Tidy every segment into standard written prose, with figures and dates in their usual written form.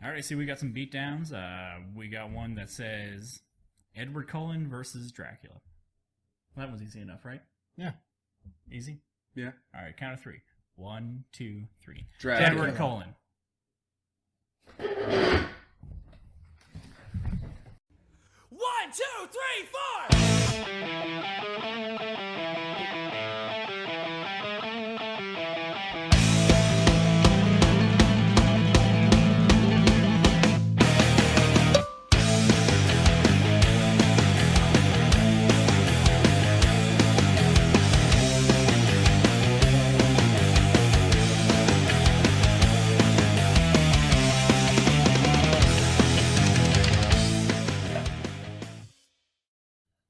All right, so we got some beatdowns. We got one that says Edward Cullen versus Dracula. Well, that was easy enough, right? Yeah. Easy? Yeah. All right, count of three. 1, 2, 3. Dracula. Edward Cullen. 1, 2, 3, 4!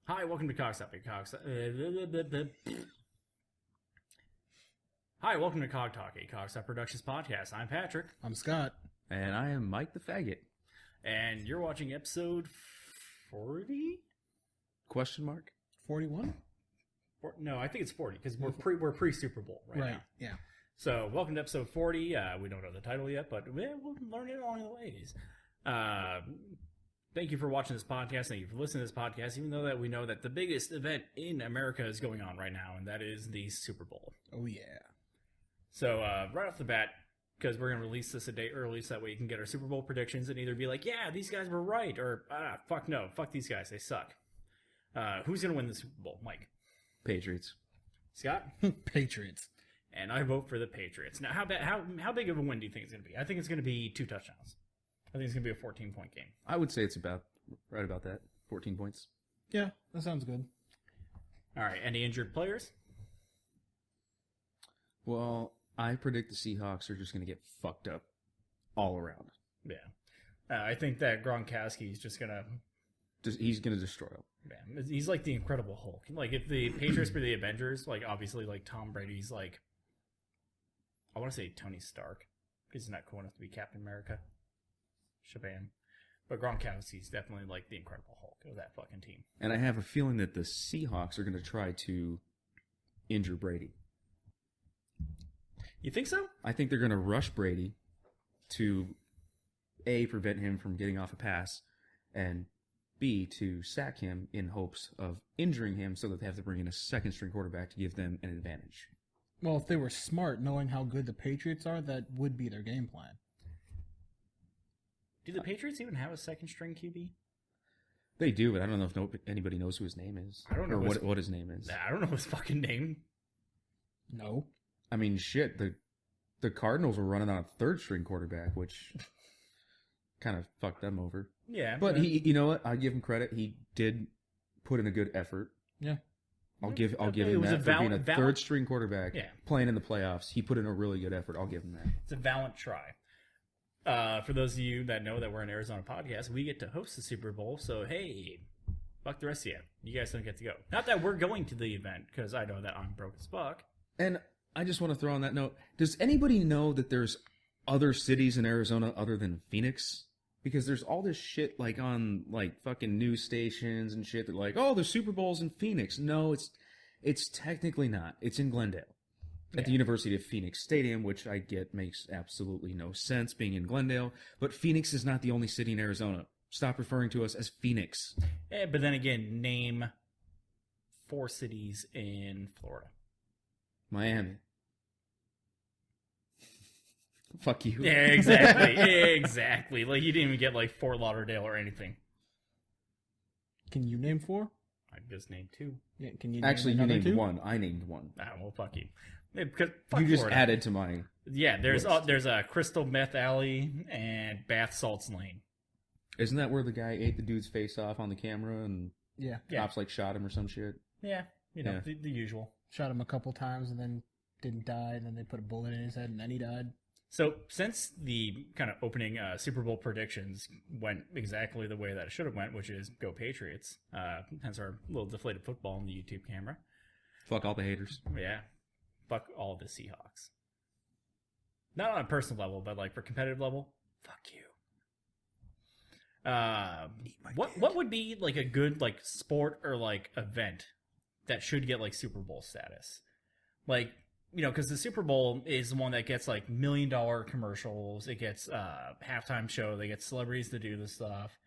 Hi, welcome to Cox Topic. Hi, welcome to Cog Talk, a Cox Productions podcast. I'm Patrick, I'm Scott. And I am Mike the Faggot. and you're watching episode 40? Question mark? 41? No, I think it's 40 because we're pre Super Bowl right now. Yeah. So, welcome to episode 40. We don't know the title yet, but we'll learn it along the ways. Thank you for watching this podcast. Thank you for listening to this podcast, even though that we know that the biggest event in America is going on right now, and that is the Super Bowl. Oh, yeah. So, right off the bat, because we're going to release this a day early so that way you can get our Super Bowl predictions and either be like, yeah, these guys were right, or, fuck no, fuck these guys, they suck. Who's going to win the Super Bowl? Mike? Patriots. Scott? Patriots. And I vote for the Patriots. Now, how big of a win do you think it's going to be? I think it's going to be 2 touchdowns. I think it's going to be a 14-point game. I would say it's right about that. 14 points. Yeah, that sounds good. All right, any injured players? Well, I predict the Seahawks are just going to get fucked up all around. Yeah. I think that Gronkowski is just going to... He's going to destroy them. Man, he's like the Incredible Hulk. Like, if the Patriots were the Avengers, like, obviously, like, Tom Brady's, like... I want to say Tony Stark, because he's not cool enough to be Captain America. Shabam. But Gronkowski's definitely, like, the Incredible Hulk of that fucking team. And I have a feeling that the Seahawks are going to try to injure Brady. You think so? I think they're going to rush Brady to, A, prevent him from getting off a pass, and B, to sack him in hopes of injuring him so that they have to bring in a second-string quarterback to give them an advantage. Well, if they were smart, knowing how good the Patriots are, that would be their game plan. Do the Patriots even have a second-string QB? They do, but I don't know if anybody knows who his name is. I don't know or what his name is. I don't know his fucking name. No. I mean, shit, the Cardinals were running on a third-string quarterback, which kind of fucked them over. Yeah. But he, you know what? I give him credit. He did put in a good effort. Yeah. I'll give him that for being a third-string quarterback playing in the playoffs. He put in a really good effort. I'll give him that. It's a valiant try. For those of you that know that we're an Arizona podcast, we get to host the Super Bowl. So, hey, fuck the rest of you. You guys don't get to go. Not that we're going to the event, because I know that I'm broke as fuck. And I just want to throw on that note, does anybody know that there's other cities in Arizona other than Phoenix? Because there's all this shit like on like fucking news stations and shit that like, oh, the Super Bowl's in Phoenix. No, it's technically not. It's in Glendale. At the University of Phoenix Stadium, which I get makes absolutely no sense being in Glendale. But Phoenix is not the only city in Arizona. Stop referring to us as Phoenix. But then again, name 4 cities in Florida. Miami. Fuck you. Yeah, exactly. Exactly. Like, you didn't even get, like, Fort Lauderdale or anything. Can you name 4? I just named 2. Yeah. Can you? Actually, name you named 2? 1. I named 1. Well, fuck you. Because fuck You just Florida. added to my... Yeah, there's list. there's a Crystal Meth Alley and Bath Salts Lane. Isn't that where the guy ate the dude's face off on the camera and Yeah. cops like shot him or some shit? Yeah, you know, Yeah. the usual. Shot him a couple times and then didn't die, and then they put a bullet in his head, and then he died. So, since the kind of opening Super Bowl predictions went exactly the way that it should have went, which is go Patriots, hence our little deflated football on the YouTube camera. Fuck all the haters. Yeah, fuck all the Seahawks. Not on a personal level, but like for competitive level, fuck you. What would be like a good like sport or like event that should get like Super Bowl status? Like because the Super Bowl is the one that gets like $1 million commercials. It gets halftime show. They get celebrities to do this stuff,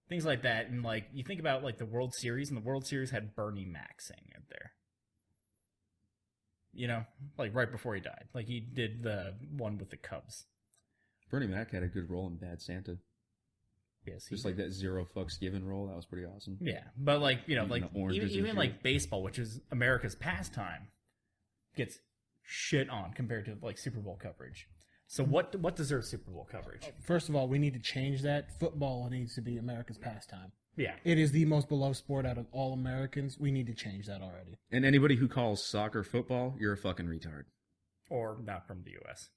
things like that. And like you think about like the World Series, and the World Series had Bernie Mac singing it there. Like right before he died, like he did the one with the Cubs. Bernie Mac had a good role in Bad Santa. Yes, just like that zero fucks given role. That was pretty awesome. Yeah, but like like even and like baseball, which is America's pastime, gets shit on compared to like Super Bowl coverage. So what deserves Super Bowl coverage? First of all, we need to change that. Football needs to be America's pastime. Yeah. It is the most beloved sport out of all Americans. We need to change that already. And anybody who calls soccer football, you're a fucking retard. Or not from the U.S.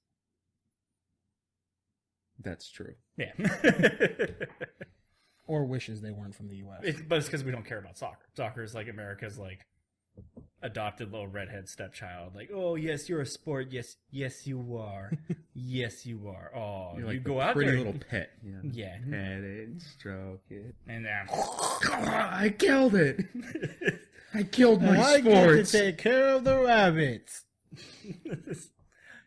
That's true. Yeah. Or wishes they weren't from the U.S. But it's because we don't care about soccer. Soccer is like America's like adopted little redhead stepchild. Like, oh yes, you're a sport. Yes, you are. Yes, you are. Oh, You're like you go the out pretty there. little pet. Yeah. Pet it, stroke it. And I killed it. I killed my I sports. get to take care of the rabbits.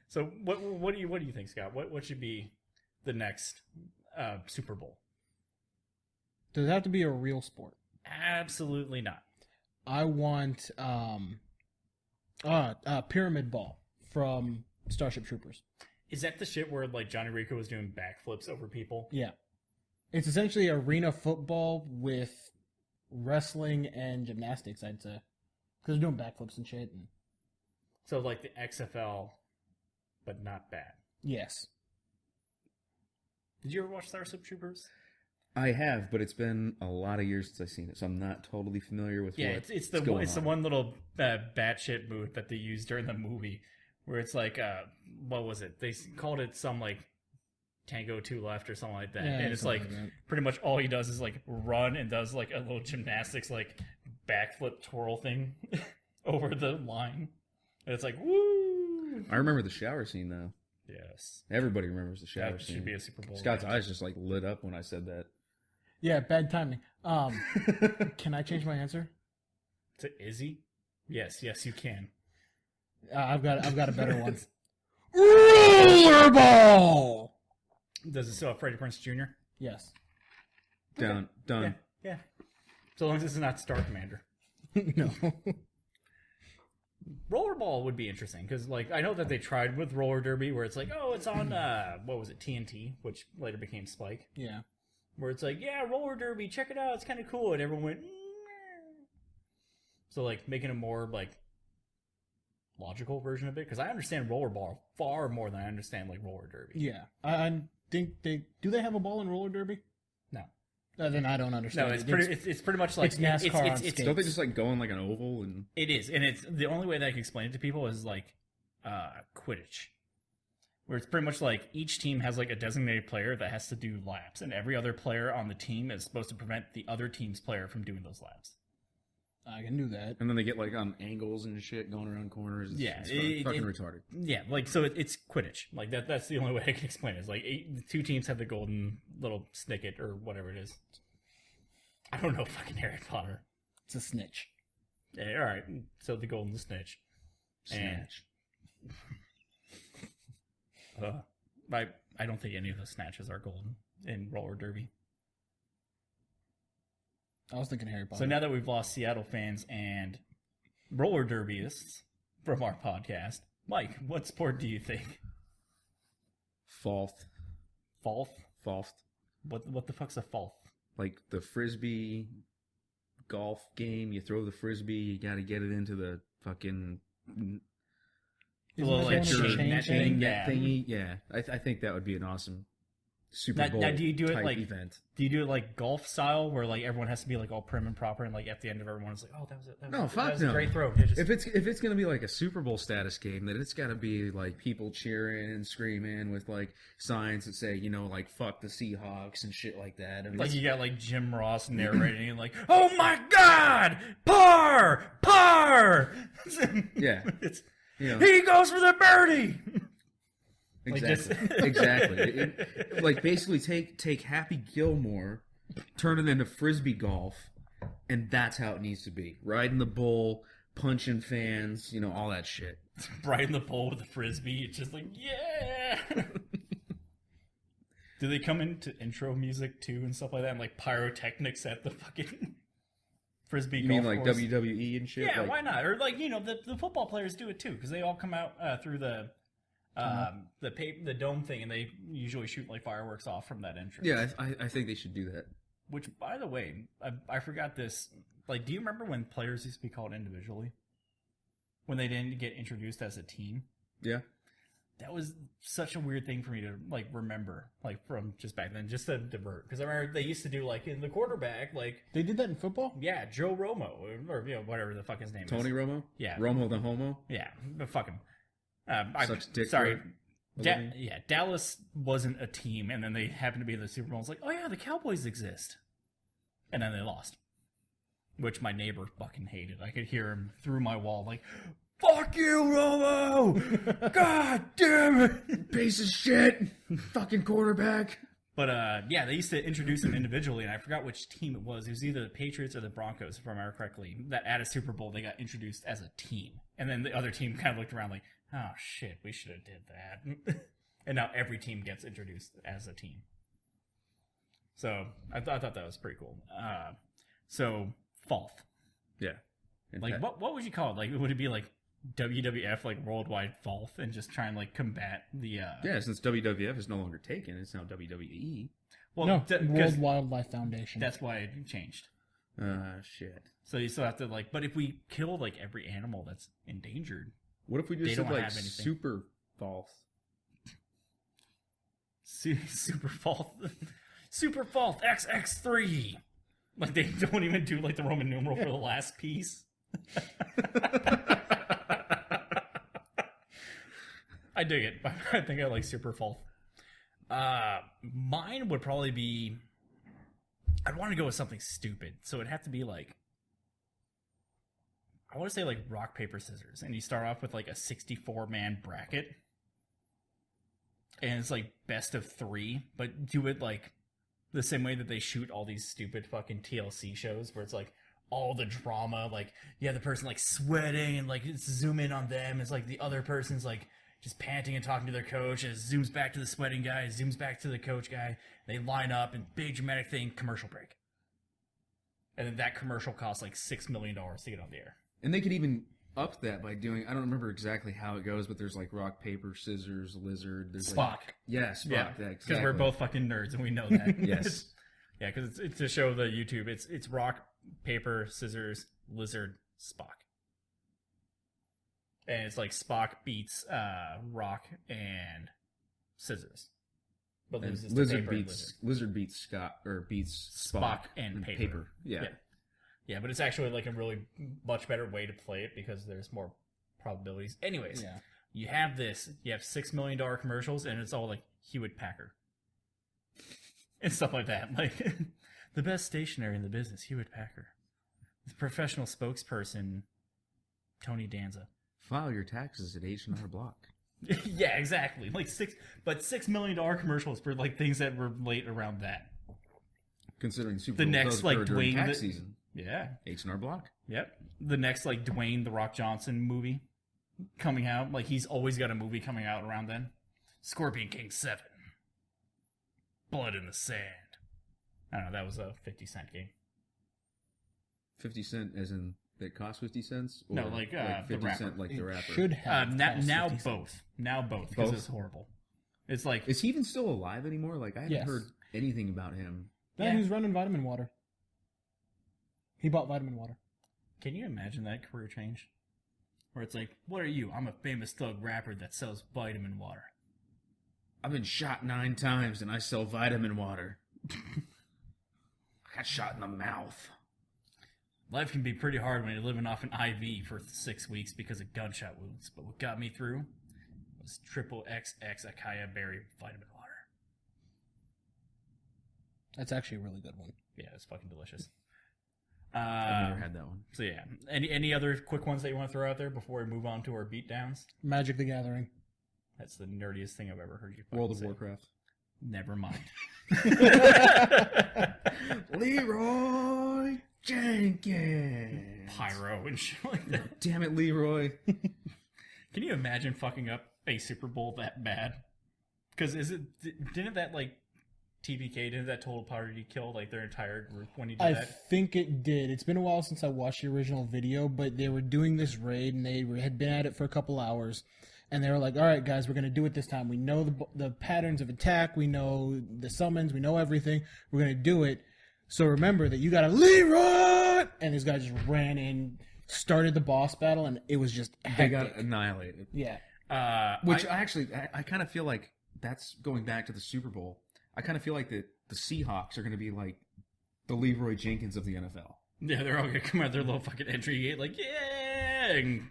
So what do you think, Scott? What should be the next Super Bowl? Does it have to be a real sport? Absolutely not. I want pyramid ball from Starship Troopers. Is that the shit where like Johnny Rico was doing backflips over people? Yeah. It's essentially arena football with wrestling and gymnastics, I'd say. Because they're doing backflips and shit. And... So like the XFL, but not bad. Yes. Did you ever watch Starship Troopers? I have, but it's been a lot of years since I've seen it, so I'm not totally familiar with it's the one little batshit move that they used during the movie where it's like what was it? They called it some like Tango 2 Left or something like that, Yeah, and it's like pretty much all he does is like run and does like a little gymnastics like backflip twirl thing over the line, and it's like woo. I remember the shower scene though. Yes, everybody remembers the shower that scene. should be a Super Bowl. Scott's eyes just like lit up when I said that. Yeah, bad timing. Can I change my answer? To Izzy? Yes, you can. I've got a better one. Rollerball. Does it still have Freddie Prinze Jr.? Yes. Done. Yeah. So long as it's not Star Commander. No. Rollerball would be interesting because, like, I know that they tried with roller derby where it's like, oh, it's on what was it, TNT, which later became Spike. Yeah. Where it's like, yeah, roller derby, check it out, it's kind of cool, and everyone went. So, like, making a more like logical version of it because I understand rollerball far more than I understand like roller derby. Yeah, I think they have a ball in roller derby. No. Then I don't understand. No, it's pretty much like it's NASCAR on skates. Don't they just like go in like an oval and? It is, and it's the only way that I can explain it to people is like Quidditch, where it's pretty much like each team has like a designated player that has to do laps, and every other player on the team is supposed to prevent the other team's player from doing those laps. I can do that. And then they get like on angles and shit going around corners. It's fucking retarded. Yeah, like so it's Quidditch. Like that's the only way I can explain it. It's like the two teams have the golden little snicket or whatever it is. I don't know fucking Harry Potter. It's a snitch. Yeah, all right. So the golden snitch. Snatch. I don't think any of the snatches are golden in roller derby. I was thinking Harry Potter. So now that we've lost Seattle fans and roller derbyists from our podcast, Mike, what sport do you think? Falth. Falth? Falth. What the fuck's a falth? Like the frisbee golf game. You throw the frisbee, you got to get it into the fucking little like net thing. thingy. Yeah, I think that would be an awesome Super Bowl now, do you do it type like event. Do you do it like golf style, where like everyone has to be like all prim and proper, and like at the end of everyone's like, oh, that was a great throw. If it's gonna be like a Super Bowl status game, then it's got to be like people cheering and screaming with like signs that say, you know, like fuck the Seahawks and shit like that. And like you got like Jim Ross narrating and like, oh my god, par. Yeah, it's you know, he goes for the birdie. Exactly. Like basically take Happy Gilmore, turn it into frisbee golf, and that's how it needs to be. Riding the bull, punching fans, all that shit. Brighten the pole with a frisbee. It's just like, yeah. Do they come into intro music too and stuff like that, and like pyrotechnics at the fucking frisbee? You golf mean like course? WWE and shit? Yeah, like, why not? Or like the football players do it too, because they all come out through the dome thing, and they usually shoot like fireworks off from that entrance. Yeah, I think they should do that. Which, by the way, I forgot this. Like, do you remember when players used to be called individually? When they didn't get introduced as a team? Yeah. That was such a weird thing for me to, like, remember, like, from just back then, just to divert. Because I remember they used to do, like, in the quarterback, like... They did that in football? Yeah, Joe Romo, or whatever the fuck his name Tony is. Romo? Yeah. Romo the homo? Yeah, but fuck him. Such dick sorry. word. Dallas wasn't a team, and then they happened to be in the Super Bowl. It's like, oh yeah, the Cowboys exist. And then they lost. Which my neighbor fucking hated. I could hear him through my wall, like, fuck you, Romo! God damn it! Piece of shit! Fucking quarterback! But, yeah, they used to introduce them individually, and I forgot which team it was. It was either the Patriots or the Broncos, if I remember correctly, that at a Super Bowl, they got introduced as a team. And then the other team kind of looked around like, oh, shit, we should have did that. And now every team gets introduced as a team. So, I thought that was pretty cool. So, Falth. Yeah. Like, what would you call it? Like, would it be like WWF, like Worldwide Falth, and just try and like combat the... Yeah, since WWF is no longer taken, it's now WWE. Well, No, 'cause World Wildlife Foundation. that's why it changed. Shit. So you still have to, like... But if we kill, like, every animal that's endangered... What if we They just don't said, like, have anything. super false? Super Falth... Super Falth XX3! Like, they don't even do, like, the Roman numeral for the last piece. I dig it. I think I like Super Falth. Mine would probably be... I'd want to go with something stupid. So it'd have to be, like... I want to say, like, rock, paper, scissors. And you start off with, like, a 64-man bracket. And it's, like, best of 3. But do it, like... the same way that they shoot all these stupid fucking TLC shows where it's like all the drama, like you have the person like sweating and like it's zoom in on them. It's like the other person's like just panting and talking to their coach, and it zooms back to the sweating guy, it zooms back to the coach guy. They line up and big dramatic thing, commercial break. And then that commercial costs like $6 million to get on the air. And they could even up that by doing, I don't remember exactly how it goes, but there's like rock, paper, scissors, lizard. There's Spock. Like, yeah, Spock. Yeah, Yeah, because exactly. we're both fucking nerds and we know that. Yes. Yeah, because it's to show the YouTube. It's rock, paper, scissors, lizard, Spock. And it's like Spock beats rock and scissors. But And loses to lizard paper and beats lizard beats Scott or beats Spock and paper. Yeah. Yeah, but it's actually like a really much better way to play it because there's more probabilities. Anyways, Yeah. you have this. You have $6 million commercials, and it's all like Hewitt Packard and stuff like that. Like the best stationery in the business, Hewitt Packard. The professional spokesperson, Tony Danza. File your taxes at H&R Block. Yeah, exactly. Like $6 million commercials for like things that relate around that. Considering Super The Bowl next, does like, occur during Dwayne tax the- season. Yeah. H&R Block. Yep. The next, like, Dwayne The Rock Johnson movie coming out. Like, he's always got a movie coming out around then. Scorpion King 7. Blood in the Sand. I don't know, that was a 50 Cent game. 50 cent as in that cost 50 cents? Or No, like, the 50 rapper. cent like the It rapper. should have. Now cost 50 both. cents. Now both, because Both? it's horrible. It's like, Is he even still alive anymore? Like, I haven't Yes. heard anything about him. Yeah, Yeah. he's running vitamin water. He bought vitamin water. can you imagine that career change? Where it's like, what are you? I'm a famous thug rapper that sells vitamin water. I've been shot 9 times and I sell vitamin water. I got shot in the mouth. Life can be pretty hard when you're living off an IV for 6 weeks because of gunshot wounds. But what got me through was triple XX Akaya Berry vitamin water. That's actually a really good one. Yeah, it's fucking delicious. I've never had that one. So yeah, any other quick ones that you want to throw out there before we move on to our beatdowns? Magic the Gathering. That's the nerdiest thing I've ever heard you fucking World of say. Warcraft. Never mind. Leroy Jenkins. Pyro. throw and shit like that. Damn it, Leroy. Can you imagine fucking up a Super Bowl that bad? Because didn't that like TPK, didn't that total party kill like their entire group when he did I that? think it did. It's been a while since I watched the original video, but they were doing this raid and had been at it for a couple hours. And they were like, all right, guys, we're going to do it this time. We know the patterns of attack. We know the summons. We know everything. We're going to do it. So remember that you got to Leroy! And this guy just ran in, started the boss battle, and it was just hectic. They got annihilated. Yeah. Which I kind of feel like that's going back to the Super Bowl. I kind of feel like the Seahawks are going to be like the Leroy Jenkins of the NFL. Yeah, they're all going to come out their little fucking entry gate like, yeah! And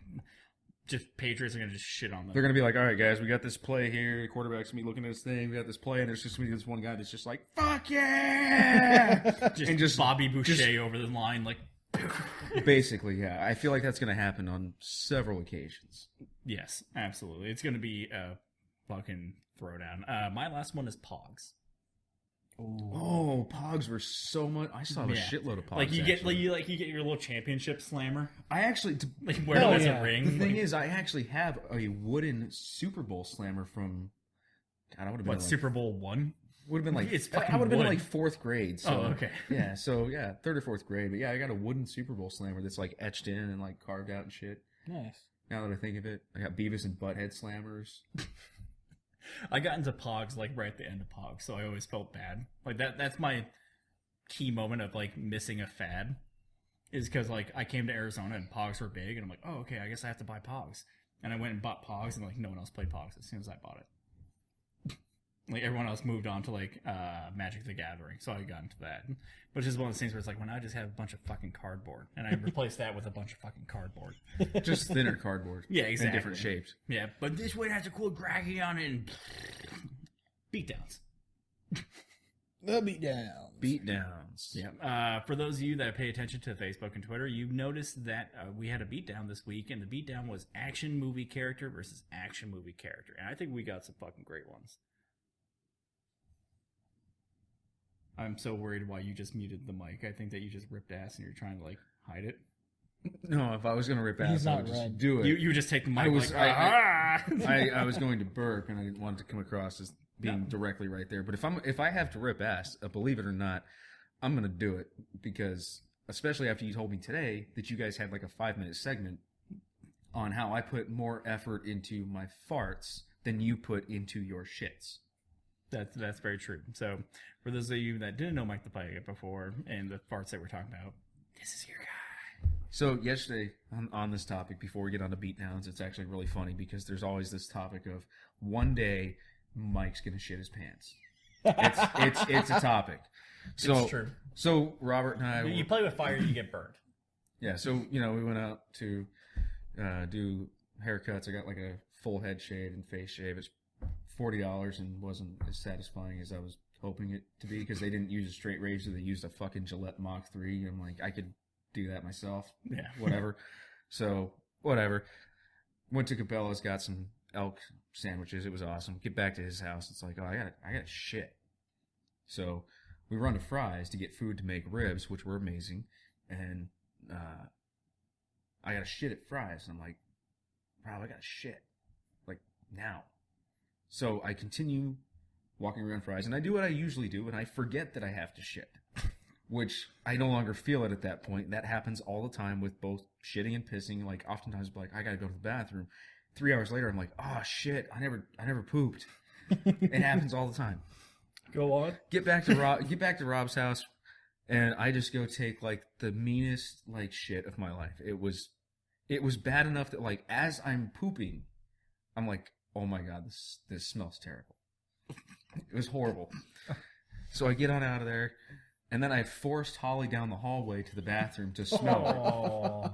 just Patriots are going to just shit on them. They're going to be like, all right, guys, we got this play here. The quarterback's going to be looking at this thing. We got this play, and there's just going to be this one guy that's just like, fuck yeah! just Bobby Boucher over the line, like... Basically, yeah. I feel like that's going to happen on several occasions. Yes, absolutely. It's going to be a fucking throwdown. My last one is Pogs. Oh, Pogs were so much. I saw a shitload of Pogs. Like you get your little championship slammer. I actually wear it as a ring. The thing is, I actually have a wooden Super Bowl slammer from. God, I would have been Super Bowl 1. Would have been like it's I fucking would have been wood. in like fourth grade. So, oh, okay. Yeah, so yeah, third or fourth grade. But yeah, I got a wooden Super Bowl slammer that's like etched in and like carved out and shit. Nice. Now that I think of it, I got Beavis and Butthead slammers. I got into Pogs like right at the end of Pogs, so I always felt bad. Like that's my key moment of like missing a fad, is because like I came to Arizona and Pogs were big, and I'm like, oh okay, I guess I have to buy Pogs, and I went and bought Pogs, and like no one else played Pogs as soon as I bought it. Like everyone else moved on to like Magic the Gathering, so I got into that, which is one of those things where it's like, when I just have a bunch of fucking cardboard, and I replaced that with a bunch of fucking cardboard. Just thinner cardboard. Yeah, exactly. In different shapes. Yeah, but this one has a cool graggy on it and beatdowns. The beatdowns. Beatdowns. Yeah. For those of you that pay attention to Facebook and Twitter, you've noticed that we had a beatdown this week, and the beatdown was action movie character versus action movie character, and I think we got some fucking great ones. I'm so worried why you just muted the mic. I think that you just ripped ass and you're trying to like hide it. No, if I was gonna rip ass, I would just do it. You would just take the mic. I was going to burp, and I didn't want it to come across as being directly right there. But if I have to rip ass, believe it or not, I'm gonna do it, because especially after you told me today that you guys had like a 5-minute segment on how I put more effort into my farts than you put into your shits. That's very true. So, for those of you that didn't know Mike the Faggot before and the farts that we're talking about, this is your guy. So, yesterday on this topic, before we get on to beatdowns, it's actually really funny because there's always this topic of one day Mike's gonna shit his pants. It's a topic. So, it's true. So Robert and I, you play with fire, you get burned. Yeah. So we went out to do haircuts. I got like a full head shave and face shave. It's $40 and wasn't as satisfying as I was hoping it to be, because they didn't use a straight razor. They used a fucking Gillette Mach 3. I'm like, I could do that myself. Yeah. Whatever. So, whatever. Went to Cabela's, got some elk sandwiches. It was awesome. Get back to his house. It's like, oh, I got shit. So, we run to Fry's to get food to make ribs, which were amazing. And I got to shit at Fry's. And I'm like, Rob, I got to shit. Like, now. So I continue walking around Fry's, and I do what I usually do, and I forget that I have to shit, which I no longer feel it at that point. That happens all the time with both shitting and pissing. Like, oftentimes, like, I gotta go to the bathroom. 3 hours later, I'm like, oh shit, I never pooped. It happens all the time. Go on. Get back to Rob's house, and I just go take like the meanest like shit of my life. It was bad enough that like as I'm pooping, I'm like, oh my god, this smells terrible. It was horrible. So I get on out of there, and then I forced Holly down the hallway to the bathroom to smell it.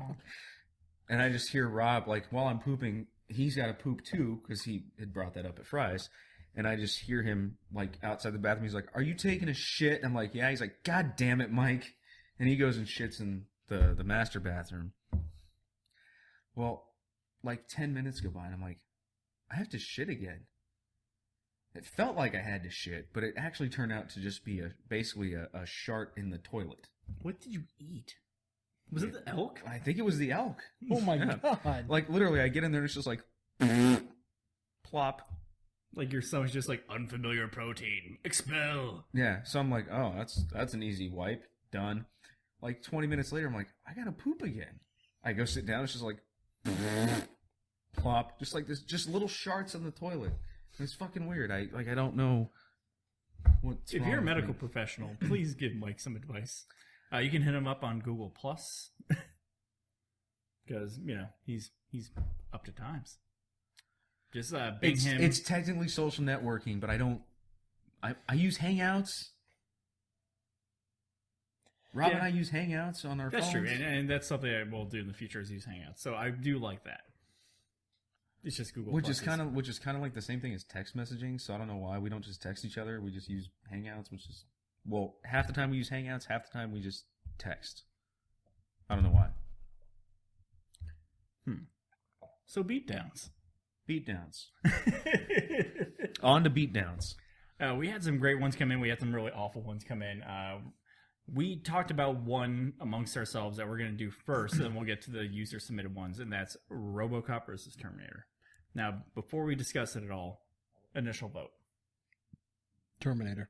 And I just hear Rob, like, while I'm pooping, he's got to poop too, because he had brought that up at Fry's. And I just hear him, like, outside the bathroom. He's like, are you taking a shit? I'm like, yeah. He's like, God damn it, Mike. And he goes and shits in the master bathroom. Well, like 10 minutes go by, and I'm like, I have to shit again. It felt like I had to shit, but it actually turned out to just be basically a shart in the toilet. What did you eat? Was it the elk? I think it was the elk. Oh my Yeah. god! Like literally, I get in there and it's just like plop. Like your stomach's just like unfamiliar protein. Expel. Yeah, so I'm like, oh, that's an easy wipe. Done. Like 20 minutes later, I'm like, I gotta poop again. I go sit down. It's just like plop, just like this, just little sharts on the toilet. It's fucking weird. I don't know what's If wrong you're a with medical me. professional, please give Mike some advice. You can hit him up on Google Plus because he's up to times. Just bing him. It's technically social networking, but I don't. I use Hangouts. Rob and I use Hangouts on our That's phones. true, and that's something I will do in the future is use Hangouts. So I do like that. It's just Google, which is kind of like the same thing as text messaging. So I don't know why we don't just text each other. We just use Hangouts, which is half the time we use Hangouts, half the time we just text. I don't know why. So beatdowns. Beatdowns. On to beatdowns. We had some great ones come in. We had some really awful ones come in. We talked about one amongst ourselves that we're going to do first, and then we'll get to the user-submitted ones, and that's RoboCop versus Terminator. Now, before we discuss it at all, initial vote. Terminator.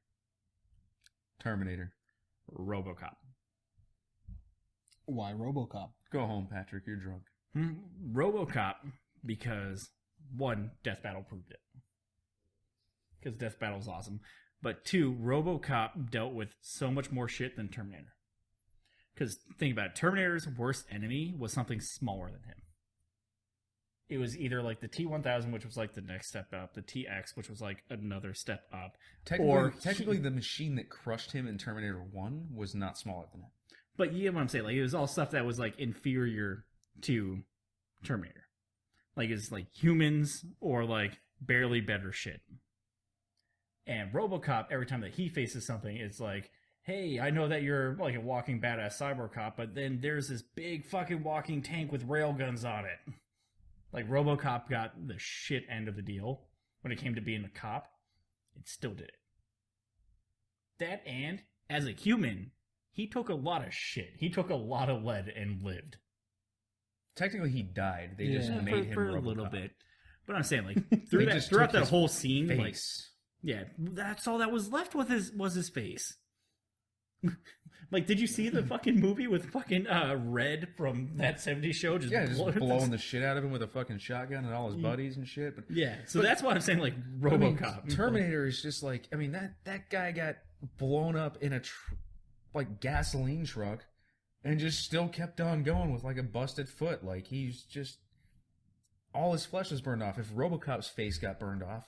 RoboCop. Why RoboCop? Go home, Patrick. You're drunk. RoboCop because, one, Death Battle proved it. Because Death Battle is awesome. But two, RoboCop dealt with so much more shit than Terminator. Because think about it, Terminator's worst enemy was something smaller than him. It was either like the T-1000, which was like the next step up, the TX, which was like another step up. Technically, the machine that crushed him in Terminator 1 was not smaller than him. But you get what I'm saying? Like, it was all stuff that was like inferior to Terminator. Like, it's like humans or like barely better shit. And RoboCop, every time that he faces something, it's like, hey, I know that you're like a walking badass cyber cop, but then there's this big fucking walking tank with railguns on it. Like, RoboCop got the shit end of the deal when it came to being a cop. It still did it. That, and as a human, he took a lot of shit. He took a lot of lead and lived. Technically, he died. They just made him for RoboCop. a little bit. But I'm saying, like, throughout that whole scene, like, yeah, that's all that was left with was his face. Like, did you see the fucking movie with fucking Red from that 70s show? Just blowing the shit out of him with a fucking shotgun and all his buddies and shit. But that's why I'm saying, like, RoboCop. I mean, Terminator is just like, I mean, that guy got blown up in a gasoline truck and just still kept on going with like a busted foot. Like, he's just, all his flesh is burned off. If RoboCop's face got burned off,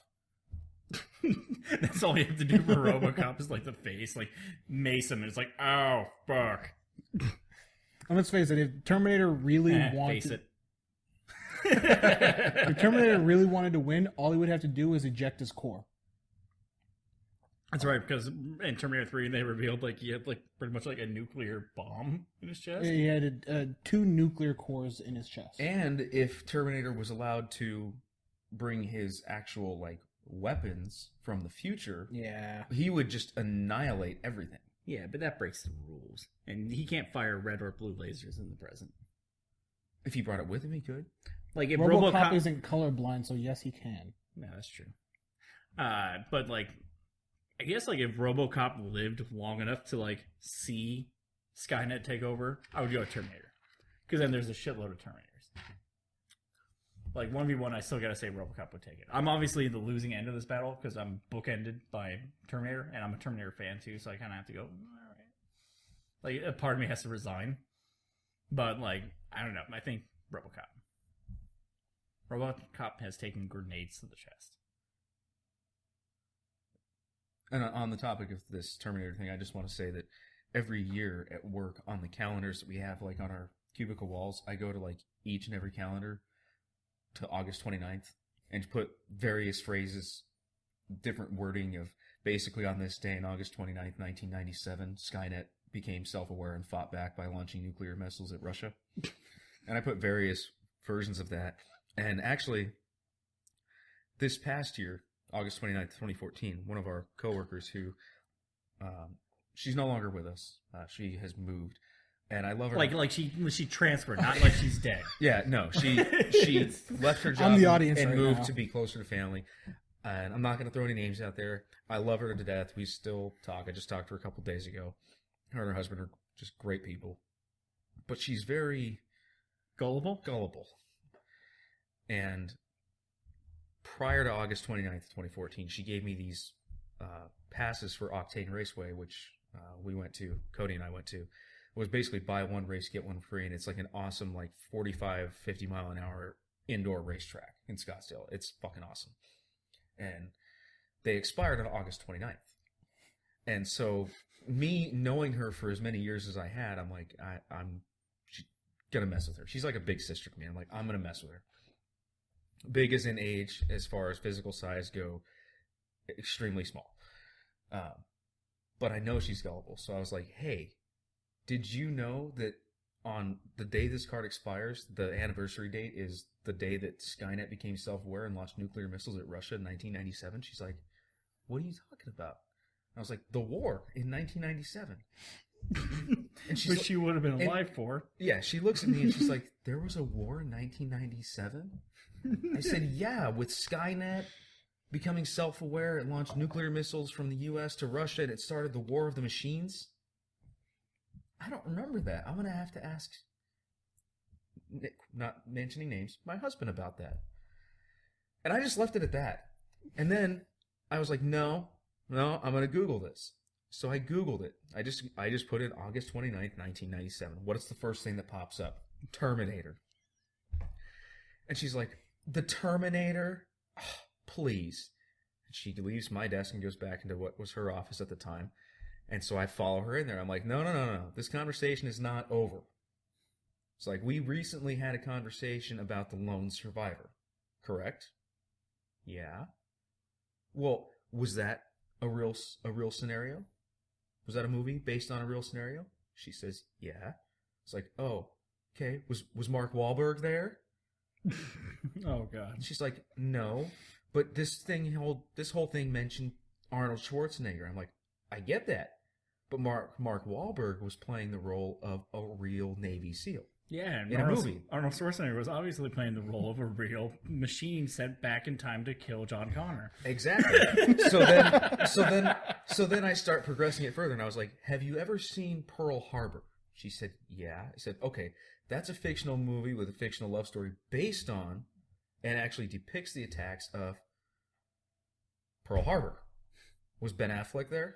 that's all you have to do for RoboCop is like the face, like mace him, and it's like, oh fuck. And let's face it, if Terminator really face it. If Terminator really wanted to win, all he would have to do is eject his core. That's right, because in Terminator 3 they revealed like he had like pretty much like a nuclear bomb in his chest. He had 2 nuclear cores in his chest. and if Terminator was allowed to bring his actual like weapons from the future, he would just annihilate everything. Yeah, but that breaks the rules, and he can't fire red or blue lasers in the present. If he brought it with him, he could. Like, if RoboCop isn't colorblind, so yes, he can. Yeah, that's true. But like, I guess like if RoboCop lived long enough to like see Skynet take over, I would go with Terminator, because then there's a shitload of Terminators. Like, 1v1, I still gotta say RoboCop would take it. I'm obviously the losing end of this battle because I'm bookended by Terminator, and I'm a Terminator fan too, so I kind of have to go, all right. Like, a part of me has to resign. But, like, I don't know. I think RoboCop. RoboCop has taken grenades to the chest. And on the topic of this Terminator thing, I just want to say that every year at work on the calendars that we have, like on our cubicle walls, I go to like each and every calendar to August 29th and put various phrases, different wording of basically on this day in August 29th, 1997, Skynet became self-aware and fought back by launching nuclear missiles at Russia. And I put various versions of that. And actually, this past year, August 29th, 2014, one of our coworkers who, she's no longer with us. She has moved. and I love her. Like she transferred, not like she's dead. Yeah, no, she left her job I'm the audience and right moved now. to be closer to family. And I'm not going to throw any names out there. I love her to death. We still talk. I just talked to her a couple days ago. Her and her husband are just great people. But she's very Gullible. And prior to August 29th, 2014, she gave me these passes for Octane Raceway, which we went to, Cody and I went to. It was basically buy one race, get one free, and it's like an awesome 45, 50 mile an hour indoor racetrack in Scottsdale. It's fucking awesome. And they expired on August 29th. And so me knowing her for as many years as I had, I'm like, I'm going to mess with her. She's like a big sister to me. I'm like, I'm going to mess with her. Big as in age, as far as physical size go, extremely small. But I know she's gullible. So I was like, hey, did you know that on the day this card expires, the anniversary date is the day that Skynet became self-aware and launched nuclear missiles at Russia in 1997? She's like, what are you talking about? I was like, the war in 1997. And she's Which like, she would have been alive for. yeah, she looks at me and she's like, there was a war in 1997? I said, yeah, with Skynet becoming self-aware, it launched nuclear missiles from the U.S. to Russia, and it started the War of the Machines. I don't remember that. I'm going to have to ask, not mentioning names, my husband about that. And I just left it at that. And then I was like, no, I'm going to Google this. So I Googled it. I just put in August 29th, 1997. What's the first thing that pops up? Terminator. And she's like, the Terminator? Oh, please. And she leaves my desk and goes back into what was her office at the time. And so I follow her in there. I'm like, no. This conversation is not over. It's like, we recently had a conversation about the lone survivor. Correct? Yeah. Well, was that a real scenario? Was that a movie based on a real scenario? She says, yeah. It's like, oh, okay. Was Mark Wahlberg there? Oh God. And she's like, no. But this whole thing mentioned Arnold Schwarzenegger. I'm like, I get that. But Mark Wahlberg was playing the role of a real Navy SEAL. Yeah, and In a movie. Arnold Schwarzenegger was obviously playing the role of a real machine sent back in time to kill John Connor. Exactly. So then I start progressing it further, and I was like, have you ever seen Pearl Harbor? She said, yeah. I said, okay, that's a fictional movie with a fictional love story based on and actually depicts the attacks of Pearl Harbor. Was Ben Affleck there?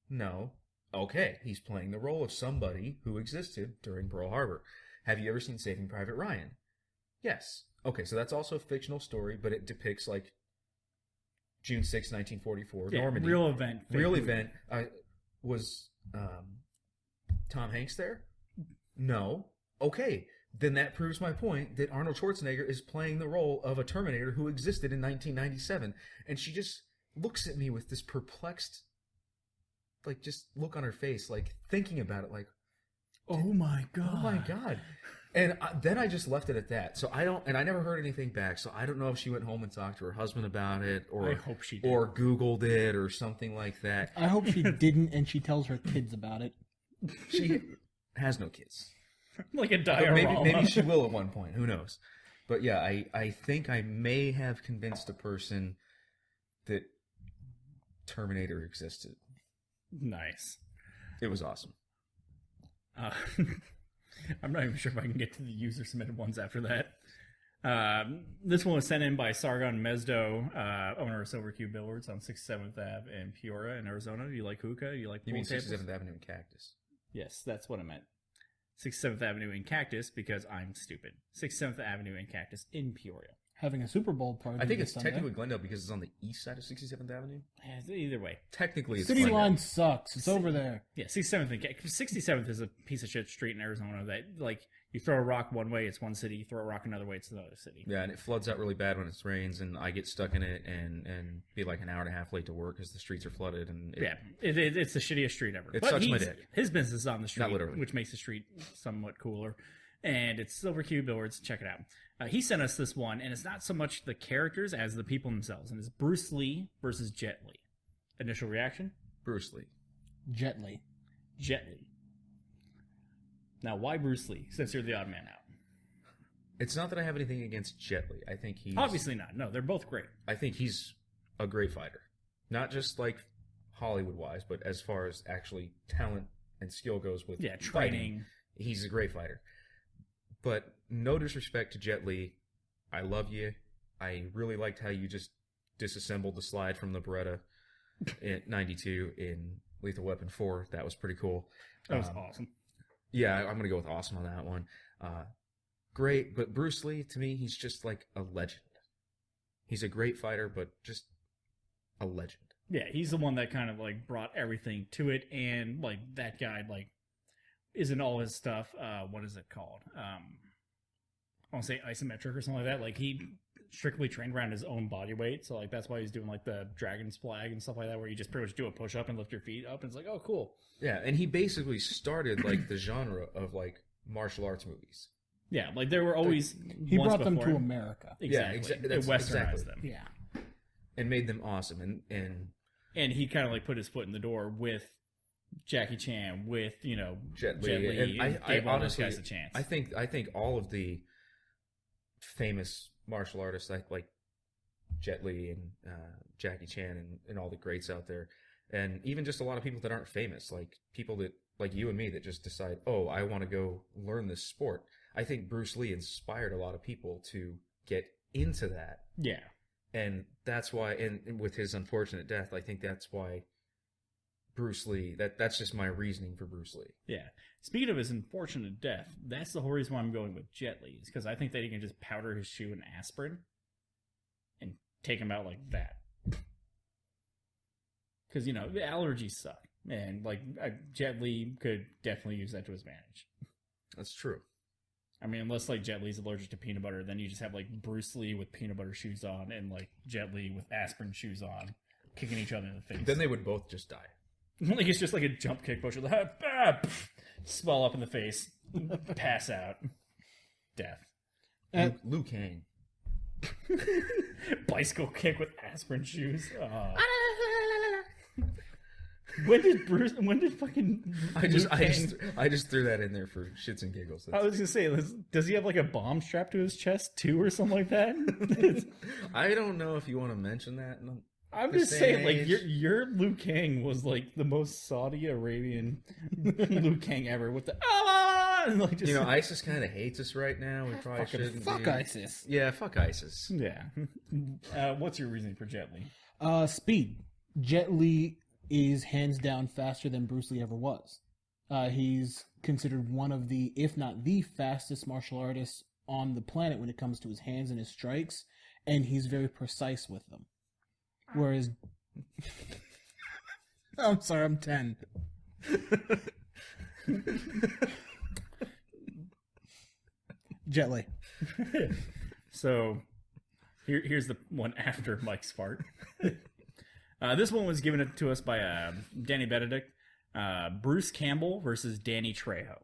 No. Okay, he's playing the role of somebody who existed during Pearl Harbor. Have you ever seen Saving Private Ryan? Yes. Okay, so that's also a fictional story, but it depicts like June 6, 1944, Yeah, Normandy. real event. Real event. Was Tom Hanks there? No. Okay, then that proves my point that Arnold Schwarzenegger is playing the role of a Terminator who existed in 1997. And she just looks at me with this perplexed, just look on her face, thinking about it, Oh my God. oh my God. And then I just left it at that. So I never heard anything back. So I don't know if she went home and talked to her husband about it, or I hope she did. or Googled it or something like that. I hope she didn't, and she tells her kids about it. She has no kids. Like a But diorama. maybe she will at one point. Who knows? But yeah, I think I may have convinced a person that Terminator existed. Nice. It was awesome. I'm not even sure if I can get to the user submitted ones after that. This one was sent in by Sargon Mesdo, owner of Silver Cube Billboards on 67th Ave in Peoria in Arizona. Do you like hookah? Do you like You mean pool tables? 67th Avenue and Cactus? Yes, that's what I meant. 67th Avenue in Cactus, because I'm stupid. 67th Avenue in Cactus in Peoria. Having a Super Bowl party. I think this it's Sunday. technically Glendale because it's on the east side of 67th Avenue. Either way. Technically, it's City Glendale. line sucks. It's over there. Yeah, 67th is a piece of shit street in Arizona that, you throw a rock one way, it's one city. You throw a rock another way, it's another city. Yeah, and it floods out really bad when it rains, and I get stuck in it and be like an hour and a half late to work because the streets are flooded. And It's the shittiest street ever. It But sucks my dick. His business is on the street, Not literally. which makes the street somewhat cooler. And it's Silver Cube Billboards. Check it out. He sent us this one, and it's not so much the characters as the people themselves. And it's Bruce Lee versus Jet Li. Initial reaction? Bruce Lee. Jet Li. Jet Li. Now, why Bruce Lee, since you're the odd man out? It's not that I have anything against Jet Li. I think he's... Obviously not. No, they're both great. I think he's a great fighter. Not just, like, Hollywood-wise, but as far as actually talent and skill goes with training. fighting, he's a great fighter. But no disrespect to Jet Li. I love you. I really liked how you just disassembled the slide from the Beretta in 92 in Lethal Weapon 4. That was pretty cool. That was awesome. Yeah, I'm going to go with awesome on that one. Great, but Bruce Lee, to me, he's just like a legend. He's a great fighter, but just a legend. Yeah, he's the one that kind of, like, brought everything to it, and, like, that guy, like, isn't all his stuff, what is it called? I want to say isometric or something like that. Like, he strictly trained around his own body weight, so, like, that's why he's doing, like, the dragon's flag and stuff like that, where you just pretty much do a push-up and lift your feet up, and it's like, oh, cool. Yeah, and he basically started, like, the genre of, like, martial arts movies. Yeah, like, there were always... He brought them to America. Exactly. Yeah, It westernized them. Yeah. And made them awesome, And he kind of, like, put his foot in the door with Jackie Chan, with, you know, Jet Jet Li. Li, And I gave all those honestly, guys a chance. I think all of the famous martial artists like Jet Li and Jackie Chan and all the greats out there, and even just a lot of people that aren't famous, like people that like you and me that just decide, oh, I want to go learn this sport. I think Bruce Lee inspired a lot of people to get into that. Yeah. And that's why, and with his unfortunate death, I think that's why Bruce Lee, that's just my reasoning for Bruce Lee. Yeah. Speaking of his unfortunate death, that's the whole reason why I'm going with Jet Li, is because I think that he can just powder his shoe in aspirin and take him out like that. Because, you know, the allergies suck. And, like, Jet Li could definitely use that to his advantage. That's true. I mean, unless, like, Jet Li's allergic to peanut butter, then you just have, like, Bruce Lee with peanut butter shoes on and, like, Jet Li with aspirin shoes on, kicking each other in the face. Then they would both just die. Like, it's just like a jump kick push. Swell up in the face. Pass out. Death. Liu Kang. Bicycle kick with aspirin shoes. When did fucking I just threw that in there for shits and giggles. I was gonna say, does he have like a bomb strapped to his chest too, or something like that? I don't know if you want to mention that. I'm just saying, like, your Liu Kang was like the most Saudi Arabian Liu Kang ever with the and like just, you know, ISIS kind of hates us right now. We probably shouldn't. Fuck ISIS. Yeah, fuck ISIS. Yeah. What's your reasoning for Jet Li? Speed. Jet Li is hands down faster than Bruce Lee ever was. He's considered one of the, if not the fastest martial artists on the planet when it comes to his hands and his strikes, and he's very precise with them. Whereas... I'm sorry, I'm 10. Jet Li. So, here's the one after Mike's fart. This one was given to us by Danny Benedict. Bruce Campbell versus Danny Trejo.